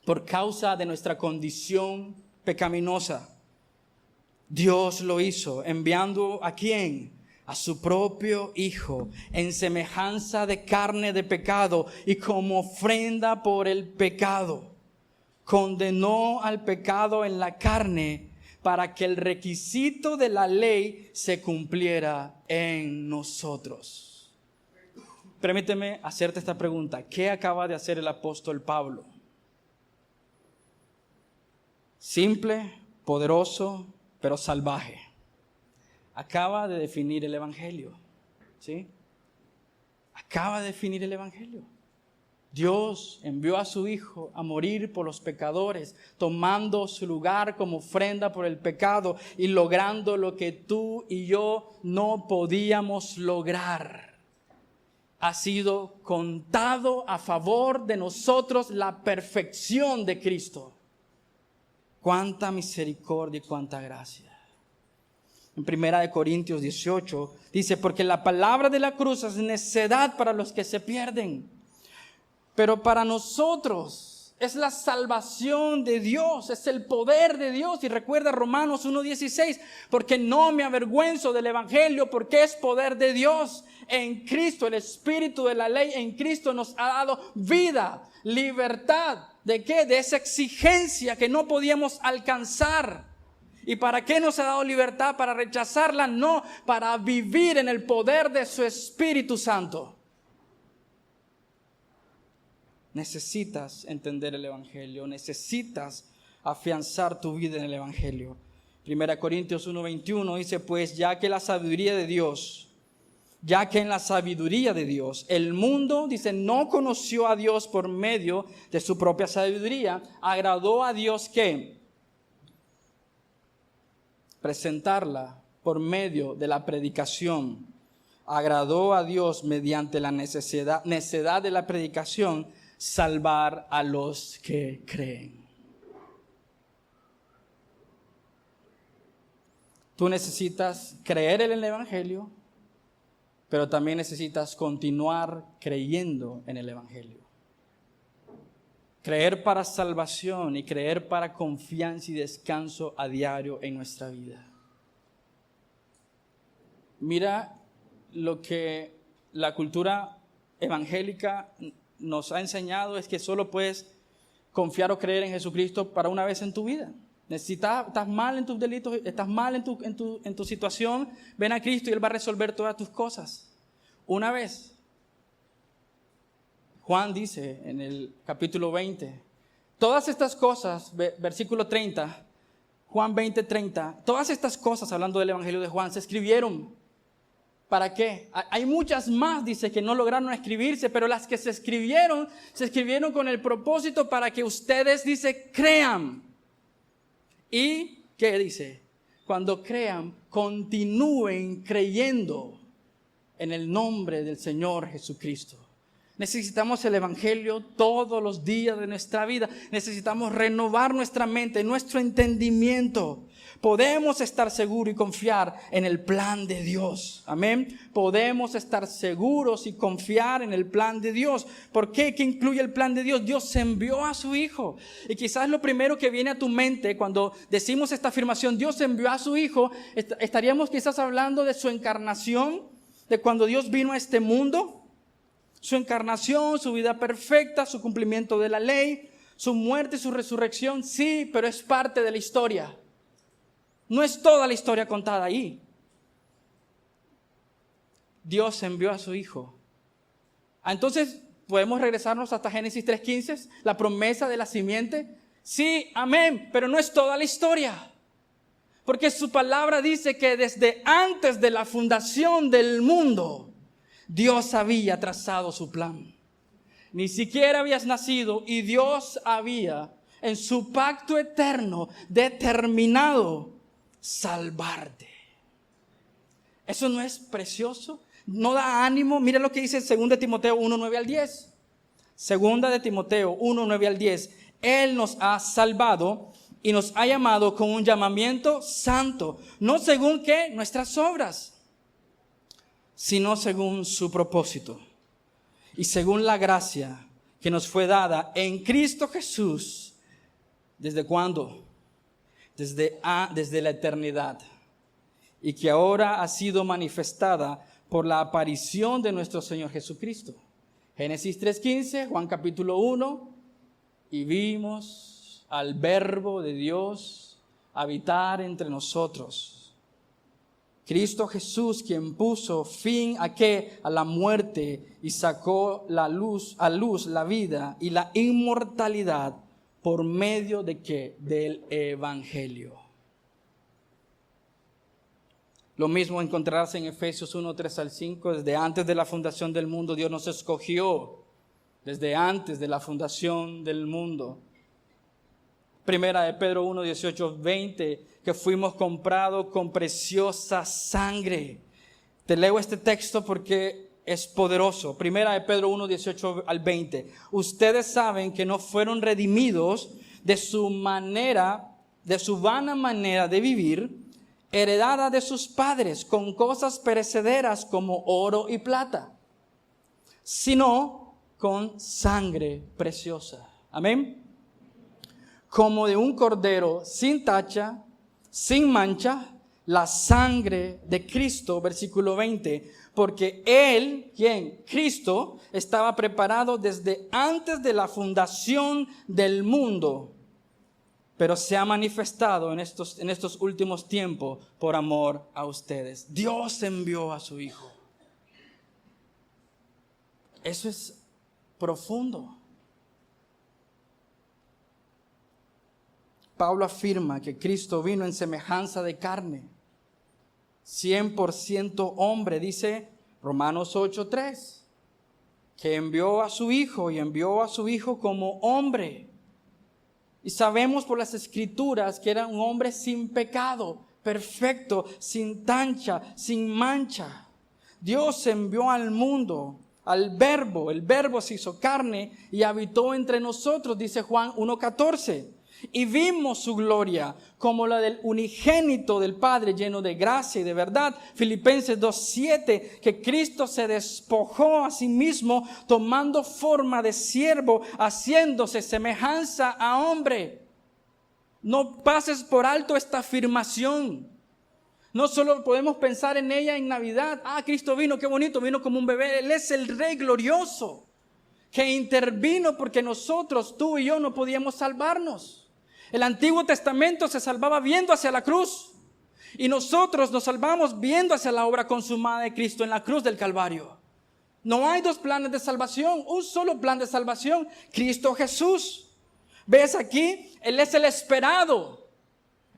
por causa de nuestra condición pecaminosa. Dios lo hizo, enviando ¿a quién? A su propio Hijo, en semejanza de carne de pecado y como ofrenda por el pecado. Condenó al pecado en la carne para que el requisito de la ley se cumpliera en nosotros. Permíteme hacerte esta pregunta. ¿Qué acaba de hacer el apóstol Pablo? Simple, poderoso, pero salvaje. Acaba de definir el Evangelio, ¿sí? Acaba de definir el Evangelio. Dios envió a su Hijo a morir por los pecadores, tomando su lugar como ofrenda por el pecado y logrando lo que tú y yo no podíamos lograr. Ha sido contado a favor de nosotros la perfección de Cristo. Cuánta misericordia y cuánta gracia. En 1 Corintios 18 dice, porque la palabra de la cruz es necedad para los que se pierden, pero para nosotros es la salvación de Dios, es el poder de Dios. Y recuerda Romanos 1:16, porque no me avergüenzo del Evangelio, porque es poder de Dios. En Cristo, el espíritu de la ley, en Cristo nos ha dado vida, libertad. ¿De qué? De esa exigencia que no podíamos alcanzar. ¿Y para qué nos ha dado libertad? ¿Para rechazarla? No, para vivir en el poder de su Espíritu Santo. Necesitas entender el Evangelio, necesitas afianzar tu vida en el Evangelio. 1 Corintios 1:21 dice, pues ya que en la sabiduría de Dios, el mundo, dice, no conoció a Dios por medio de su propia sabiduría, agradó a Dios que presentarla por medio de la predicación. Agradó a Dios mediante la necedad de la predicación, salvar a los que creen. Tú necesitas creer en el Evangelio, pero también necesitas continuar creyendo en el Evangelio. Creer para salvación y creer para confianza y descanso a diario en nuestra vida. Mira lo que la cultura evangélica nos ha enseñado, es que solo puedes confiar o creer en Jesucristo para una vez en tu vida. Estás mal en tus delitos, estás mal en tu situación, ven a Cristo y Él va a resolver todas tus cosas. Una vez. Juan dice en el capítulo 20, todas estas cosas, versículo 30, Juan 20:30, todas estas cosas, hablando del Evangelio de Juan, se escribieron. ¿Para qué? Hay muchas más, dice, que no lograron escribirse, pero las que se escribieron con el propósito para que ustedes, dice, crean. ¿Y qué dice? Cuando crean, continúen creyendo en el nombre del Señor Jesucristo. Necesitamos el Evangelio todos los días de nuestra vida. Necesitamos renovar nuestra mente, nuestro entendimiento. Podemos estar seguros y confiar en el plan de Dios. Amén. Podemos estar seguros y confiar en el plan de Dios. ¿Por qué? ¿Qué incluye el plan de Dios? Dios envió a su Hijo. Y quizás lo primero que viene a tu mente cuando decimos esta afirmación, Dios envió a su Hijo, estaríamos quizás hablando de su encarnación, de cuando Dios vino a este mundo. Su encarnación, su vida perfecta, su cumplimiento de la ley, su muerte y su resurrección, sí, pero es parte de la historia. No es toda la historia contada ahí. Dios envió a su Hijo. Entonces, ¿podemos regresarnos hasta Génesis 3:15? La promesa de la simiente. Sí, amén, pero no es toda la historia. Porque su palabra dice que desde antes de la fundación del mundo, Dios había trazado su plan. Ni siquiera habías nacido y Dios había, en su pacto eterno, determinado salvarte. ¿Eso no es precioso? ¿No da ánimo? Mira lo que dice 2 Timoteo 1:9-10. 2 Timoteo 1:9-10. Él nos ha salvado y nos ha llamado con un llamamiento santo, no según ¿qué? Nuestras obras, sino según su propósito y según la gracia que nos fue dada en Cristo Jesús. ¿Desde cuándo? desde la eternidad y que ahora ha sido manifestada por la aparición de nuestro Señor Jesucristo. Génesis 3:15, Juan capítulo 1, y vimos al Verbo de Dios habitar entre nosotros. Cristo Jesús, quien puso fin ¿a qué? A la muerte y sacó a luz la vida y la inmortalidad por medio de ¿qué? Del Evangelio. Lo mismo encontrarse en Efesios 1:3-5, desde antes de la fundación del mundo Dios nos escogió, desde antes de la fundación del mundo. Primera de Pedro 1:18-20, que fuimos comprados con preciosa sangre. Te leo este texto porque es poderoso. Primera de Pedro 1:18-20. Ustedes saben que no fueron redimidos de su vana manera de vivir, heredada de sus padres con cosas perecederas como oro y plata, sino con sangre preciosa. Amén. Como de un cordero sin tacha, sin mancha, la sangre de Cristo, versículo 20, porque Él, ¿quién? Cristo, estaba preparado desde antes de la fundación del mundo, pero se ha manifestado en estos últimos tiempos por amor a ustedes. Dios envió a su Hijo. Eso es profundo. Pablo afirma que Cristo vino en semejanza de carne, 100% hombre, dice Romanos 8:3, que envió a su Hijo y envió a su Hijo como hombre. Y sabemos por las Escrituras que era un hombre sin pecado, perfecto, sin tacha, sin mancha. Dios envió al mundo al Verbo, el Verbo se hizo carne y habitó entre nosotros, dice Juan 1:14. Y vimos su gloria como la del unigénito del Padre, lleno de gracia y de verdad. Filipenses 2:7, que Cristo se despojó a sí mismo, tomando forma de siervo, haciéndose semejanza a hombre. No pases por alto esta afirmación. No solo podemos pensar en ella en Navidad. Cristo vino, qué bonito, vino como un bebé. Él es el Rey glorioso, que intervino porque nosotros, tú y yo, no podíamos salvarnos. El Antiguo Testamento se salvaba viendo hacia la cruz, y nosotros nos salvamos viendo hacia la obra consumada de Cristo en la cruz del Calvario. No hay dos planes de salvación, un solo plan de salvación, Cristo Jesús. ¿Ves aquí? Él es el esperado.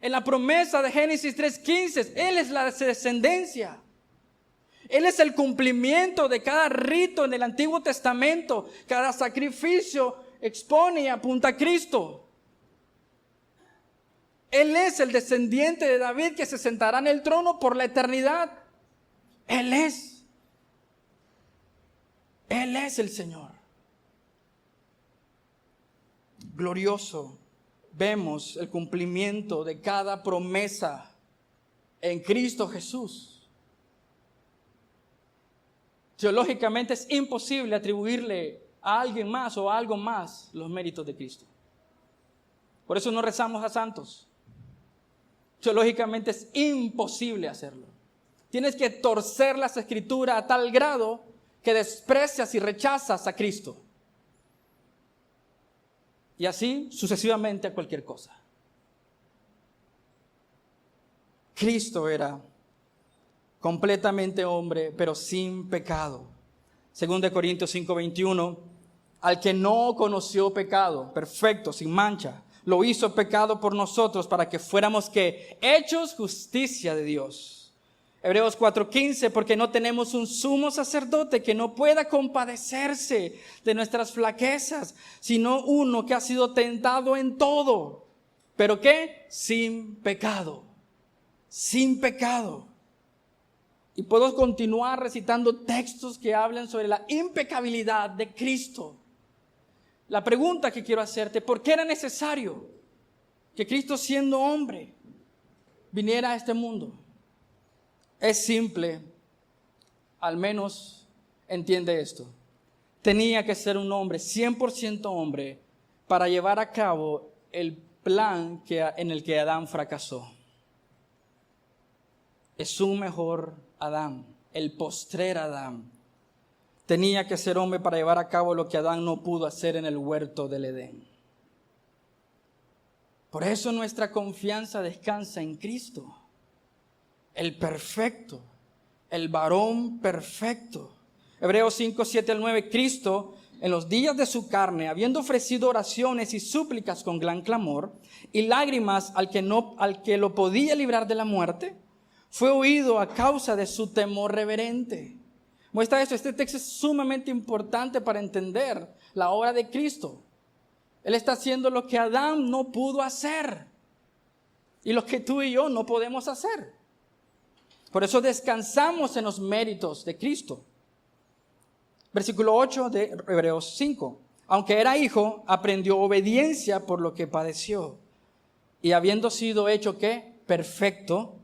En la promesa de Génesis 3:15, Él es la descendencia. Él es el cumplimiento de cada rito en el Antiguo Testamento. Cada sacrificio expone y apunta a Cristo. Él es el descendiente de David que se sentará en el trono por la eternidad. Él es el Señor. Glorioso. Vemos el cumplimiento de cada promesa en Cristo Jesús. Teológicamente es imposible atribuirle a alguien más o a algo más los méritos de Cristo. Por eso no rezamos a santos. Teológicamente es imposible hacerlo. Tienes que torcer las Escrituras a tal grado que desprecias y rechazas a Cristo. Y así sucesivamente a cualquier cosa. Cristo era completamente hombre, pero sin pecado. 2 Corintios 5:21, al que no conoció pecado, perfecto, sin mancha, lo hizo pecado por nosotros para que fuéramos ¿qué? Hechos justicia de Dios. Hebreos 4:15, porque no tenemos un sumo sacerdote que no pueda compadecerse de nuestras flaquezas, sino uno que ha sido tentado en todo, pero ¿qué? Sin pecado, sin pecado. Y puedo continuar recitando textos que hablan sobre la impecabilidad de Cristo. La pregunta que quiero hacerte, ¿por qué era necesario que Cristo, siendo hombre, viniera a este mundo? Es simple, al menos entiende esto. Tenía que ser un hombre, 100% hombre, para llevar a cabo el plan en el que Adán fracasó. Es un mejor Adán, el postrer Adán. Tenía que ser hombre para llevar a cabo lo que Adán no pudo hacer en el huerto del Edén. Por eso nuestra confianza descansa en Cristo, el perfecto, el varón perfecto. Hebreos 5, 7 al 9, Cristo, en los días de su carne, habiendo ofrecido oraciones y súplicas con gran clamor y lágrimas al que lo podía librar de la muerte, fue oído a causa de su temor reverente. Muestra esto, este texto es sumamente importante para entender la obra de Cristo. Él está haciendo lo que Adán no pudo hacer y lo que tú y yo no podemos hacer. Por eso descansamos en los méritos de Cristo. Versículo 8 de Hebreos 5. Aunque era hijo, aprendió obediencia por lo que padeció. Y habiendo sido hecho, ¿qué? Perfecto,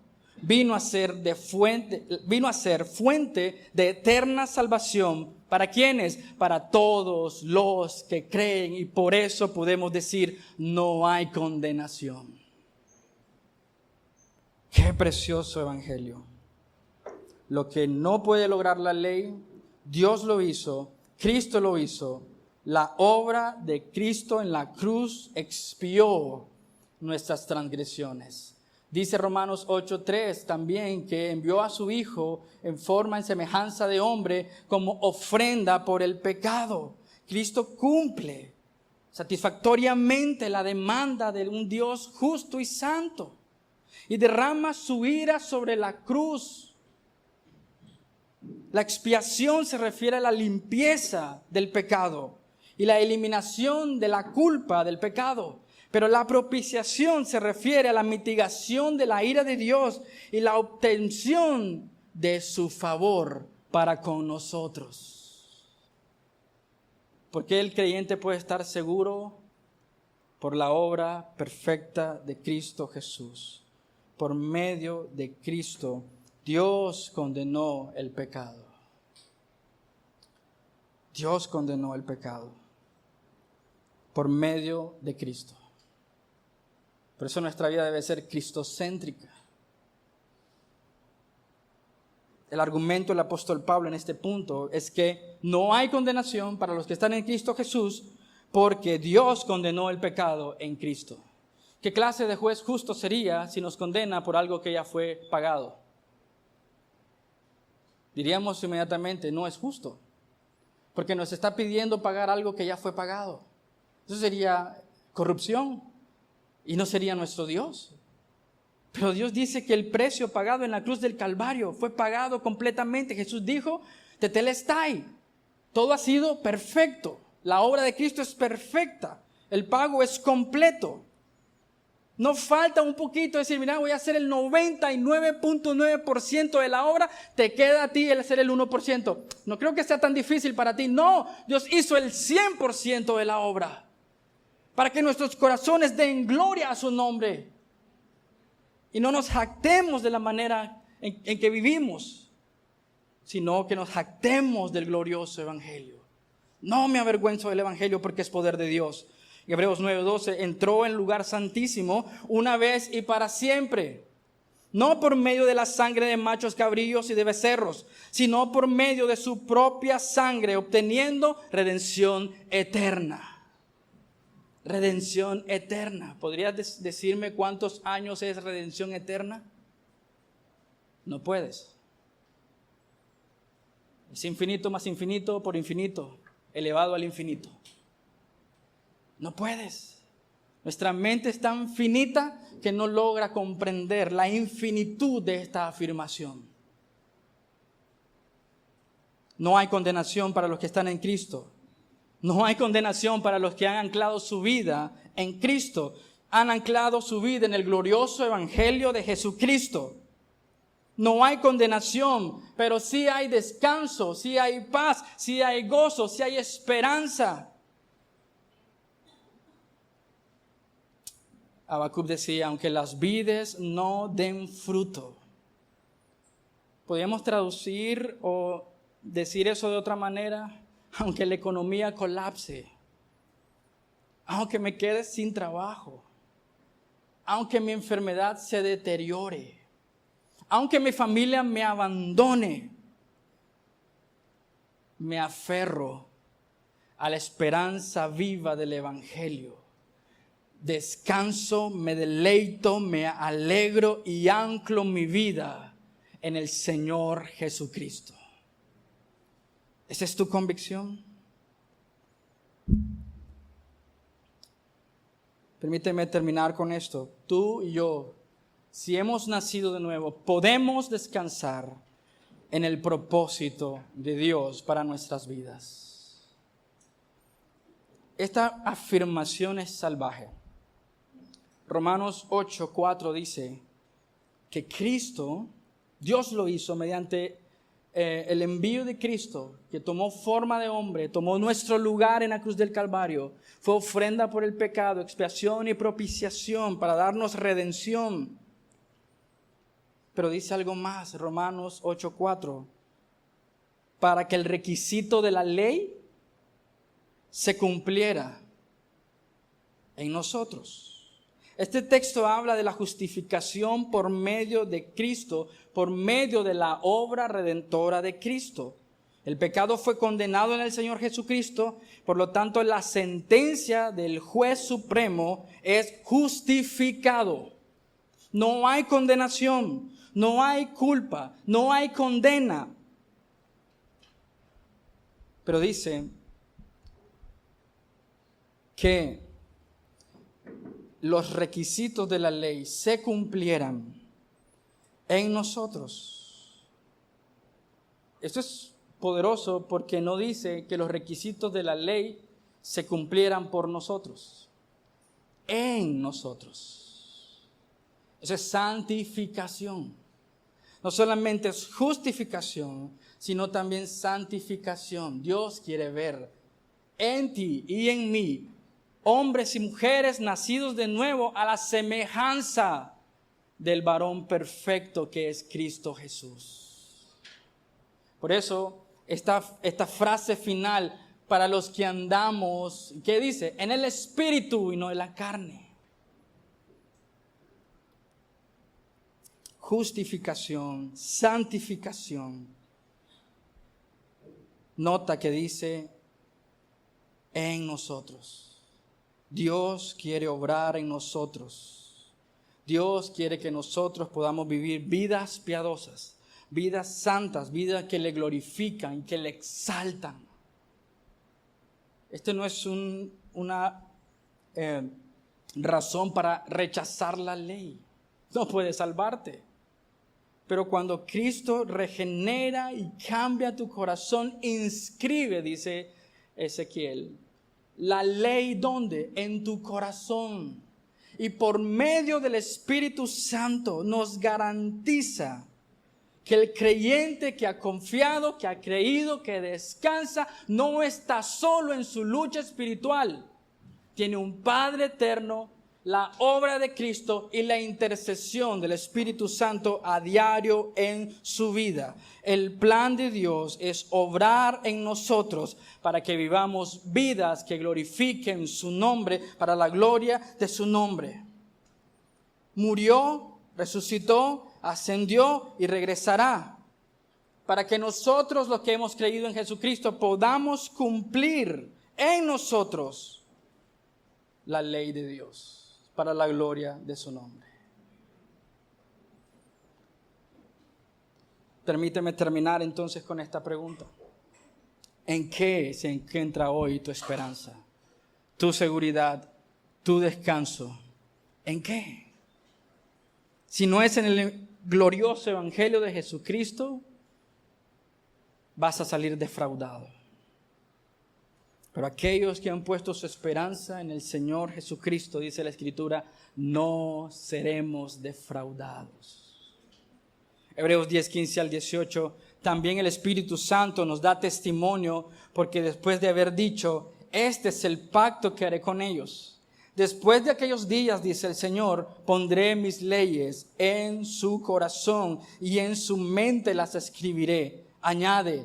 vino a ser fuente de eterna salvación. ¿Para quiénes? Para todos los que creen. Y por eso podemos decir, no hay condenación. Qué precioso evangelio. Lo que no puede lograr la ley, Dios lo hizo, Cristo lo hizo. La obra de Cristo en la cruz expió nuestras transgresiones. Dice Romanos 8:3 también que envió a su Hijo en forma, en semejanza de hombre, como ofrenda por el pecado. Cristo cumple satisfactoriamente la demanda de un Dios justo y santo y derrama su ira sobre la cruz. La expiación se refiere a la limpieza del pecado y la eliminación de la culpa del pecado. Pero la propiciación se refiere a la mitigación de la ira de Dios y la obtención de su favor para con nosotros. Porque el creyente puede estar seguro por la obra perfecta de Cristo Jesús. Por medio de Cristo, Dios condenó el pecado. Dios condenó el pecado por medio de Cristo. Por eso nuestra vida debe ser cristocéntrica. El argumento del apóstol Pablo en este punto es que no hay condenación para los que están en Cristo Jesús porque Dios condenó el pecado en Cristo. ¿Qué clase de juez justo sería si nos condena por algo que ya fue pagado? Diríamos inmediatamente, no es justo, porque nos está pidiendo pagar algo que ya fue pagado. Eso sería corrupción. Y no sería nuestro Dios. Pero Dios dice que el precio pagado en la cruz del Calvario fue pagado completamente. Jesús dijo, tetelestai, todo ha sido perfecto. La obra de Cristo es perfecta. El pago es completo. No falta un poquito decir, mira, voy a hacer el 99.9% de la obra, te queda a ti el hacer el 1%. No creo que sea tan difícil para ti. No, Dios hizo el 100% de la obra. Para que nuestros corazones den gloria a su nombre. Y no nos jactemos de la manera en que vivimos, sino que nos jactemos del glorioso evangelio. No me avergüenzo del evangelio porque es poder de Dios. Y Hebreos 9:12, entró en el lugar santísimo una vez y para siempre. No por medio de la sangre de machos cabríos y de becerros, sino por medio de su propia sangre, obteniendo redención eterna. Redención eterna. ¿Podrías decirme cuántos años es redención eterna? No puedes. Es infinito más infinito por infinito, elevado al infinito. No puedes. Nuestra mente es tan finita que no logra comprender la infinitud de esta afirmación. No hay condenación para los que están en Cristo. No hay condenación para los que han anclado su vida en Cristo. Han anclado su vida en el glorioso evangelio de Jesucristo. No hay condenación, pero sí hay descanso, sí hay paz, sí hay gozo, sí hay esperanza. Habacuc decía, aunque las vides no den fruto. ¿Podríamos traducir o decir eso de otra manera? Aunque la economía colapse, aunque me quede sin trabajo, aunque mi enfermedad se deteriore, aunque mi familia me abandone, me aferro a la esperanza viva del Evangelio. Descanso, me deleito, me alegro y anclo mi vida en el Señor Jesucristo. ¿Esa es tu convicción? Permíteme terminar con esto. Tú y yo, si hemos nacido de nuevo, podemos descansar en el propósito de Dios para nuestras vidas. Esta afirmación es salvaje. Romanos 8:4 dice que Cristo, Dios lo hizo mediante el envío de Cristo, que tomó forma de hombre, tomó nuestro lugar en la cruz del Calvario, fue ofrenda por el pecado, expiación y propiciación para darnos redención. Pero dice algo más, Romanos 8:4, para que el requisito de la ley se cumpliera en nosotros. Este texto habla de la justificación por medio de Cristo, por medio de la obra redentora de Cristo. El pecado fue condenado en el Señor Jesucristo, por lo tanto la sentencia del juez supremo es justificado. No hay condenación, no hay culpa, no hay condena. Pero dice que los requisitos de la ley se cumplieran en nosotros. Esto es poderoso porque no dice que los requisitos de la ley se cumplieran por nosotros, en nosotros. Eso es santificación. No solamente es justificación, sino también santificación. Dios quiere ver en ti y en mí hombres y mujeres nacidos de nuevo a la semejanza del varón perfecto que es Cristo Jesús. Por eso, esta frase final para los que andamos, ¿qué dice? En el Espíritu y no en la carne. Justificación, santificación. Nota que dice en nosotros. Dios quiere obrar en nosotros. Dios quiere que nosotros podamos vivir vidas piadosas, vidas santas, vidas que le glorifican y que le exaltan. Este no es una razón para rechazar la ley. No puede salvarte. Pero cuando Cristo regenera y cambia tu corazón, inscribe, dice Ezequiel, la ley, ¿dónde? En tu corazón. Y por medio del Espíritu Santo nos garantiza que el creyente que ha confiado, que ha creído, que descansa, no está solo en su lucha espiritual. Tiene un Padre eterno, la obra de Cristo y la intercesión del Espíritu Santo a diario en su vida. El plan de Dios es obrar en nosotros para que vivamos vidas que glorifiquen su nombre para la gloria de su nombre. Murió, resucitó, ascendió y regresará para que nosotros, los que hemos creído en Jesucristo, podamos cumplir en nosotros la ley de Dios para la gloria de su nombre. Permíteme terminar entonces con esta pregunta. ¿En qué se encuentra hoy tu esperanza, tu seguridad, tu descanso? ¿En qué? Si no es en el glorioso evangelio de Jesucristo, vas a salir defraudado. Pero aquellos que han puesto su esperanza en el Señor Jesucristo, dice la Escritura, no seremos defraudados. Hebreos 10, 15 al 18, también el Espíritu Santo nos da testimonio, porque después de haber dicho, este es el pacto que haré con ellos. Después de aquellos días, dice el Señor, pondré mis leyes en su corazón y en su mente las escribiré. Añade,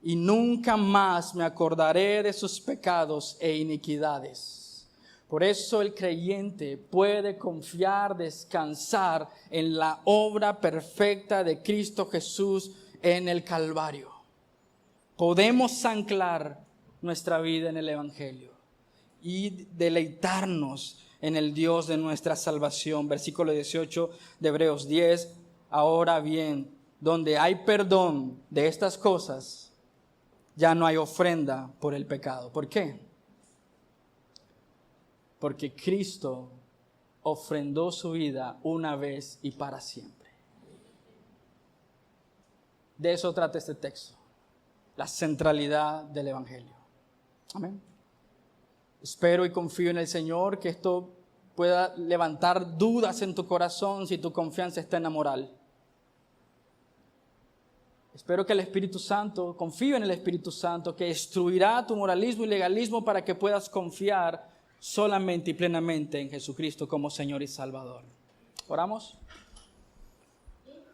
y nunca más me acordaré de sus pecados e iniquidades. Por eso el creyente puede confiar, descansar en la obra perfecta de Cristo Jesús en el Calvario. Podemos anclar nuestra vida en el Evangelio y deleitarnos en el Dios de nuestra salvación. Versículo 18 de Hebreos 10. Ahora bien, donde hay perdón de estas cosas, ya no hay ofrenda por el pecado. ¿Por qué? Porque Cristo ofrendó su vida una vez y para siempre. De eso trata este texto, la centralidad del Evangelio. Amén. Espero y confío en el Señor que esto pueda levantar dudas en tu corazón si tu confianza está en la moral. Espero que el Espíritu Santo, confío en el Espíritu Santo, que destruirá tu moralismo y legalismo para que puedas confiar solamente y plenamente en Jesucristo como Señor y Salvador. ¿Oramos?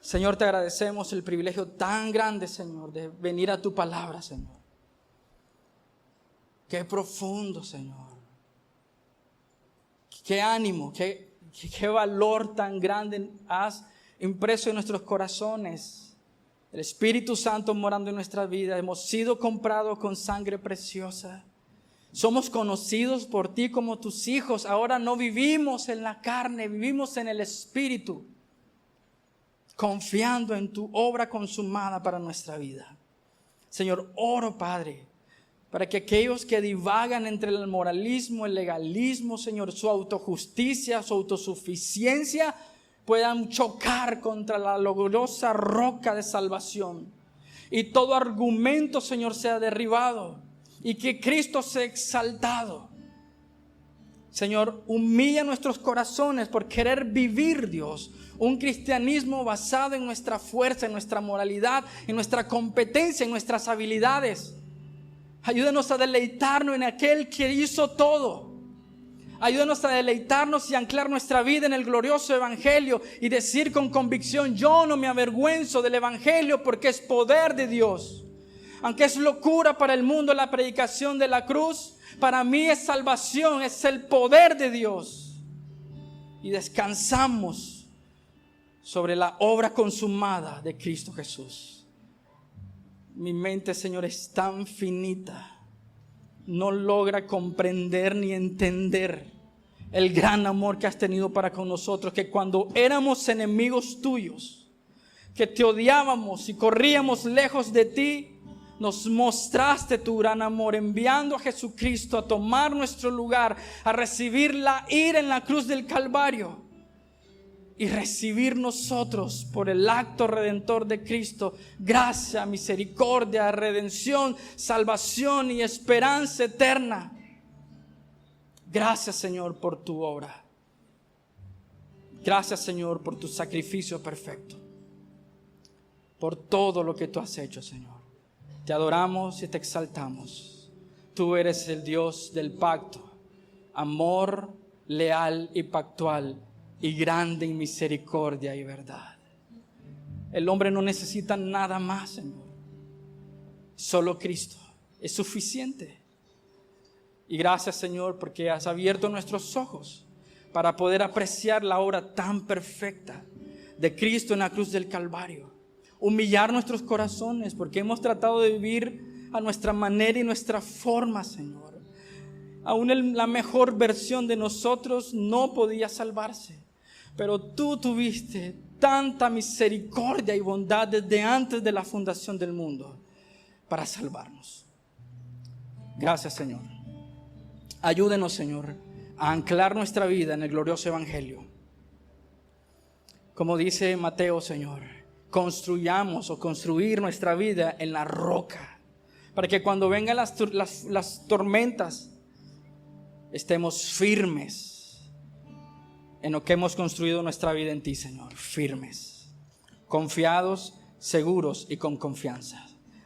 Señor, te agradecemos el privilegio tan grande, Señor, de venir a tu palabra, Señor. Qué profundo, Señor. Qué ánimo, qué valor tan grande has impreso en nuestros corazones. El Espíritu Santo morando en nuestra vida. Hemos sido comprados con sangre preciosa. Somos conocidos por ti como tus hijos. Ahora no vivimos en la carne, vivimos en el Espíritu, confiando en tu obra consumada para nuestra vida. Señor, oro, Padre, para que aquellos que divagan entre el moralismo, el legalismo, Señor, su autojusticia, su autosuficiencia, puedan chocar contra la gloriosa roca de salvación. Y todo argumento, Señor, sea derribado. Y que Cristo sea exaltado. Señor, humilla nuestros corazones por querer vivir, Dios, un cristianismo basado en nuestra fuerza, en nuestra moralidad, en nuestra competencia, en nuestras habilidades. Ayúdanos a deleitarnos en aquel que hizo todo. Ayúdanos a deleitarnos y anclar nuestra vida en el glorioso Evangelio y decir con convicción: yo no me avergüenzo del Evangelio porque es poder de Dios. Aunque es locura para el mundo la predicación de la cruz, para mí es salvación, es el poder de Dios. Y descansamos sobre la obra consumada de Cristo Jesús. Mi mente, Señor, es tan finita, no logra comprender ni entender el gran amor que has tenido para con nosotros, que cuando éramos enemigos tuyos, que te odiábamos y corríamos lejos de ti, nos mostraste tu gran amor enviando a Jesucristo a tomar nuestro lugar, a recibir la ira en la cruz del Calvario y recibir nosotros por el acto redentor de Cristo gracia, misericordia, redención, salvación y esperanza eterna. Gracias, Señor, por tu obra. Gracias, Señor, por tu sacrificio perfecto, por todo lo que tú has hecho, Señor. Te adoramos y te exaltamos. Tú eres el Dios del pacto, amor leal y pactual, y grande en misericordia y verdad. El hombre no necesita nada más, Señor. Solo Cristo es suficiente. Y gracias, Señor, porque has abierto nuestros ojos para poder apreciar la obra tan perfecta de Cristo en la cruz del Calvario. Humillar nuestros corazones porque hemos tratado de vivir a nuestra manera y nuestra forma, Señor. Aún la mejor versión de nosotros no podía salvarse, pero tú tuviste tanta misericordia y bondad desde antes de la fundación del mundo para salvarnos. Gracias, Señor. Ayúdenos, Señor, a anclar nuestra vida en el glorioso Evangelio. Como dice Mateo, Señor, construyamos o construir nuestra vida en la roca, para que cuando vengan las tormentas estemos firmes en lo que hemos construido nuestra vida en ti, Señor. Firmes, confiados, seguros y con confianza,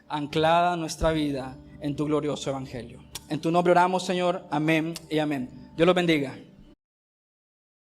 anclada nuestra vida en tu glorioso Evangelio. En tu nombre oramos, Señor. Amén y amén. Dios los bendiga.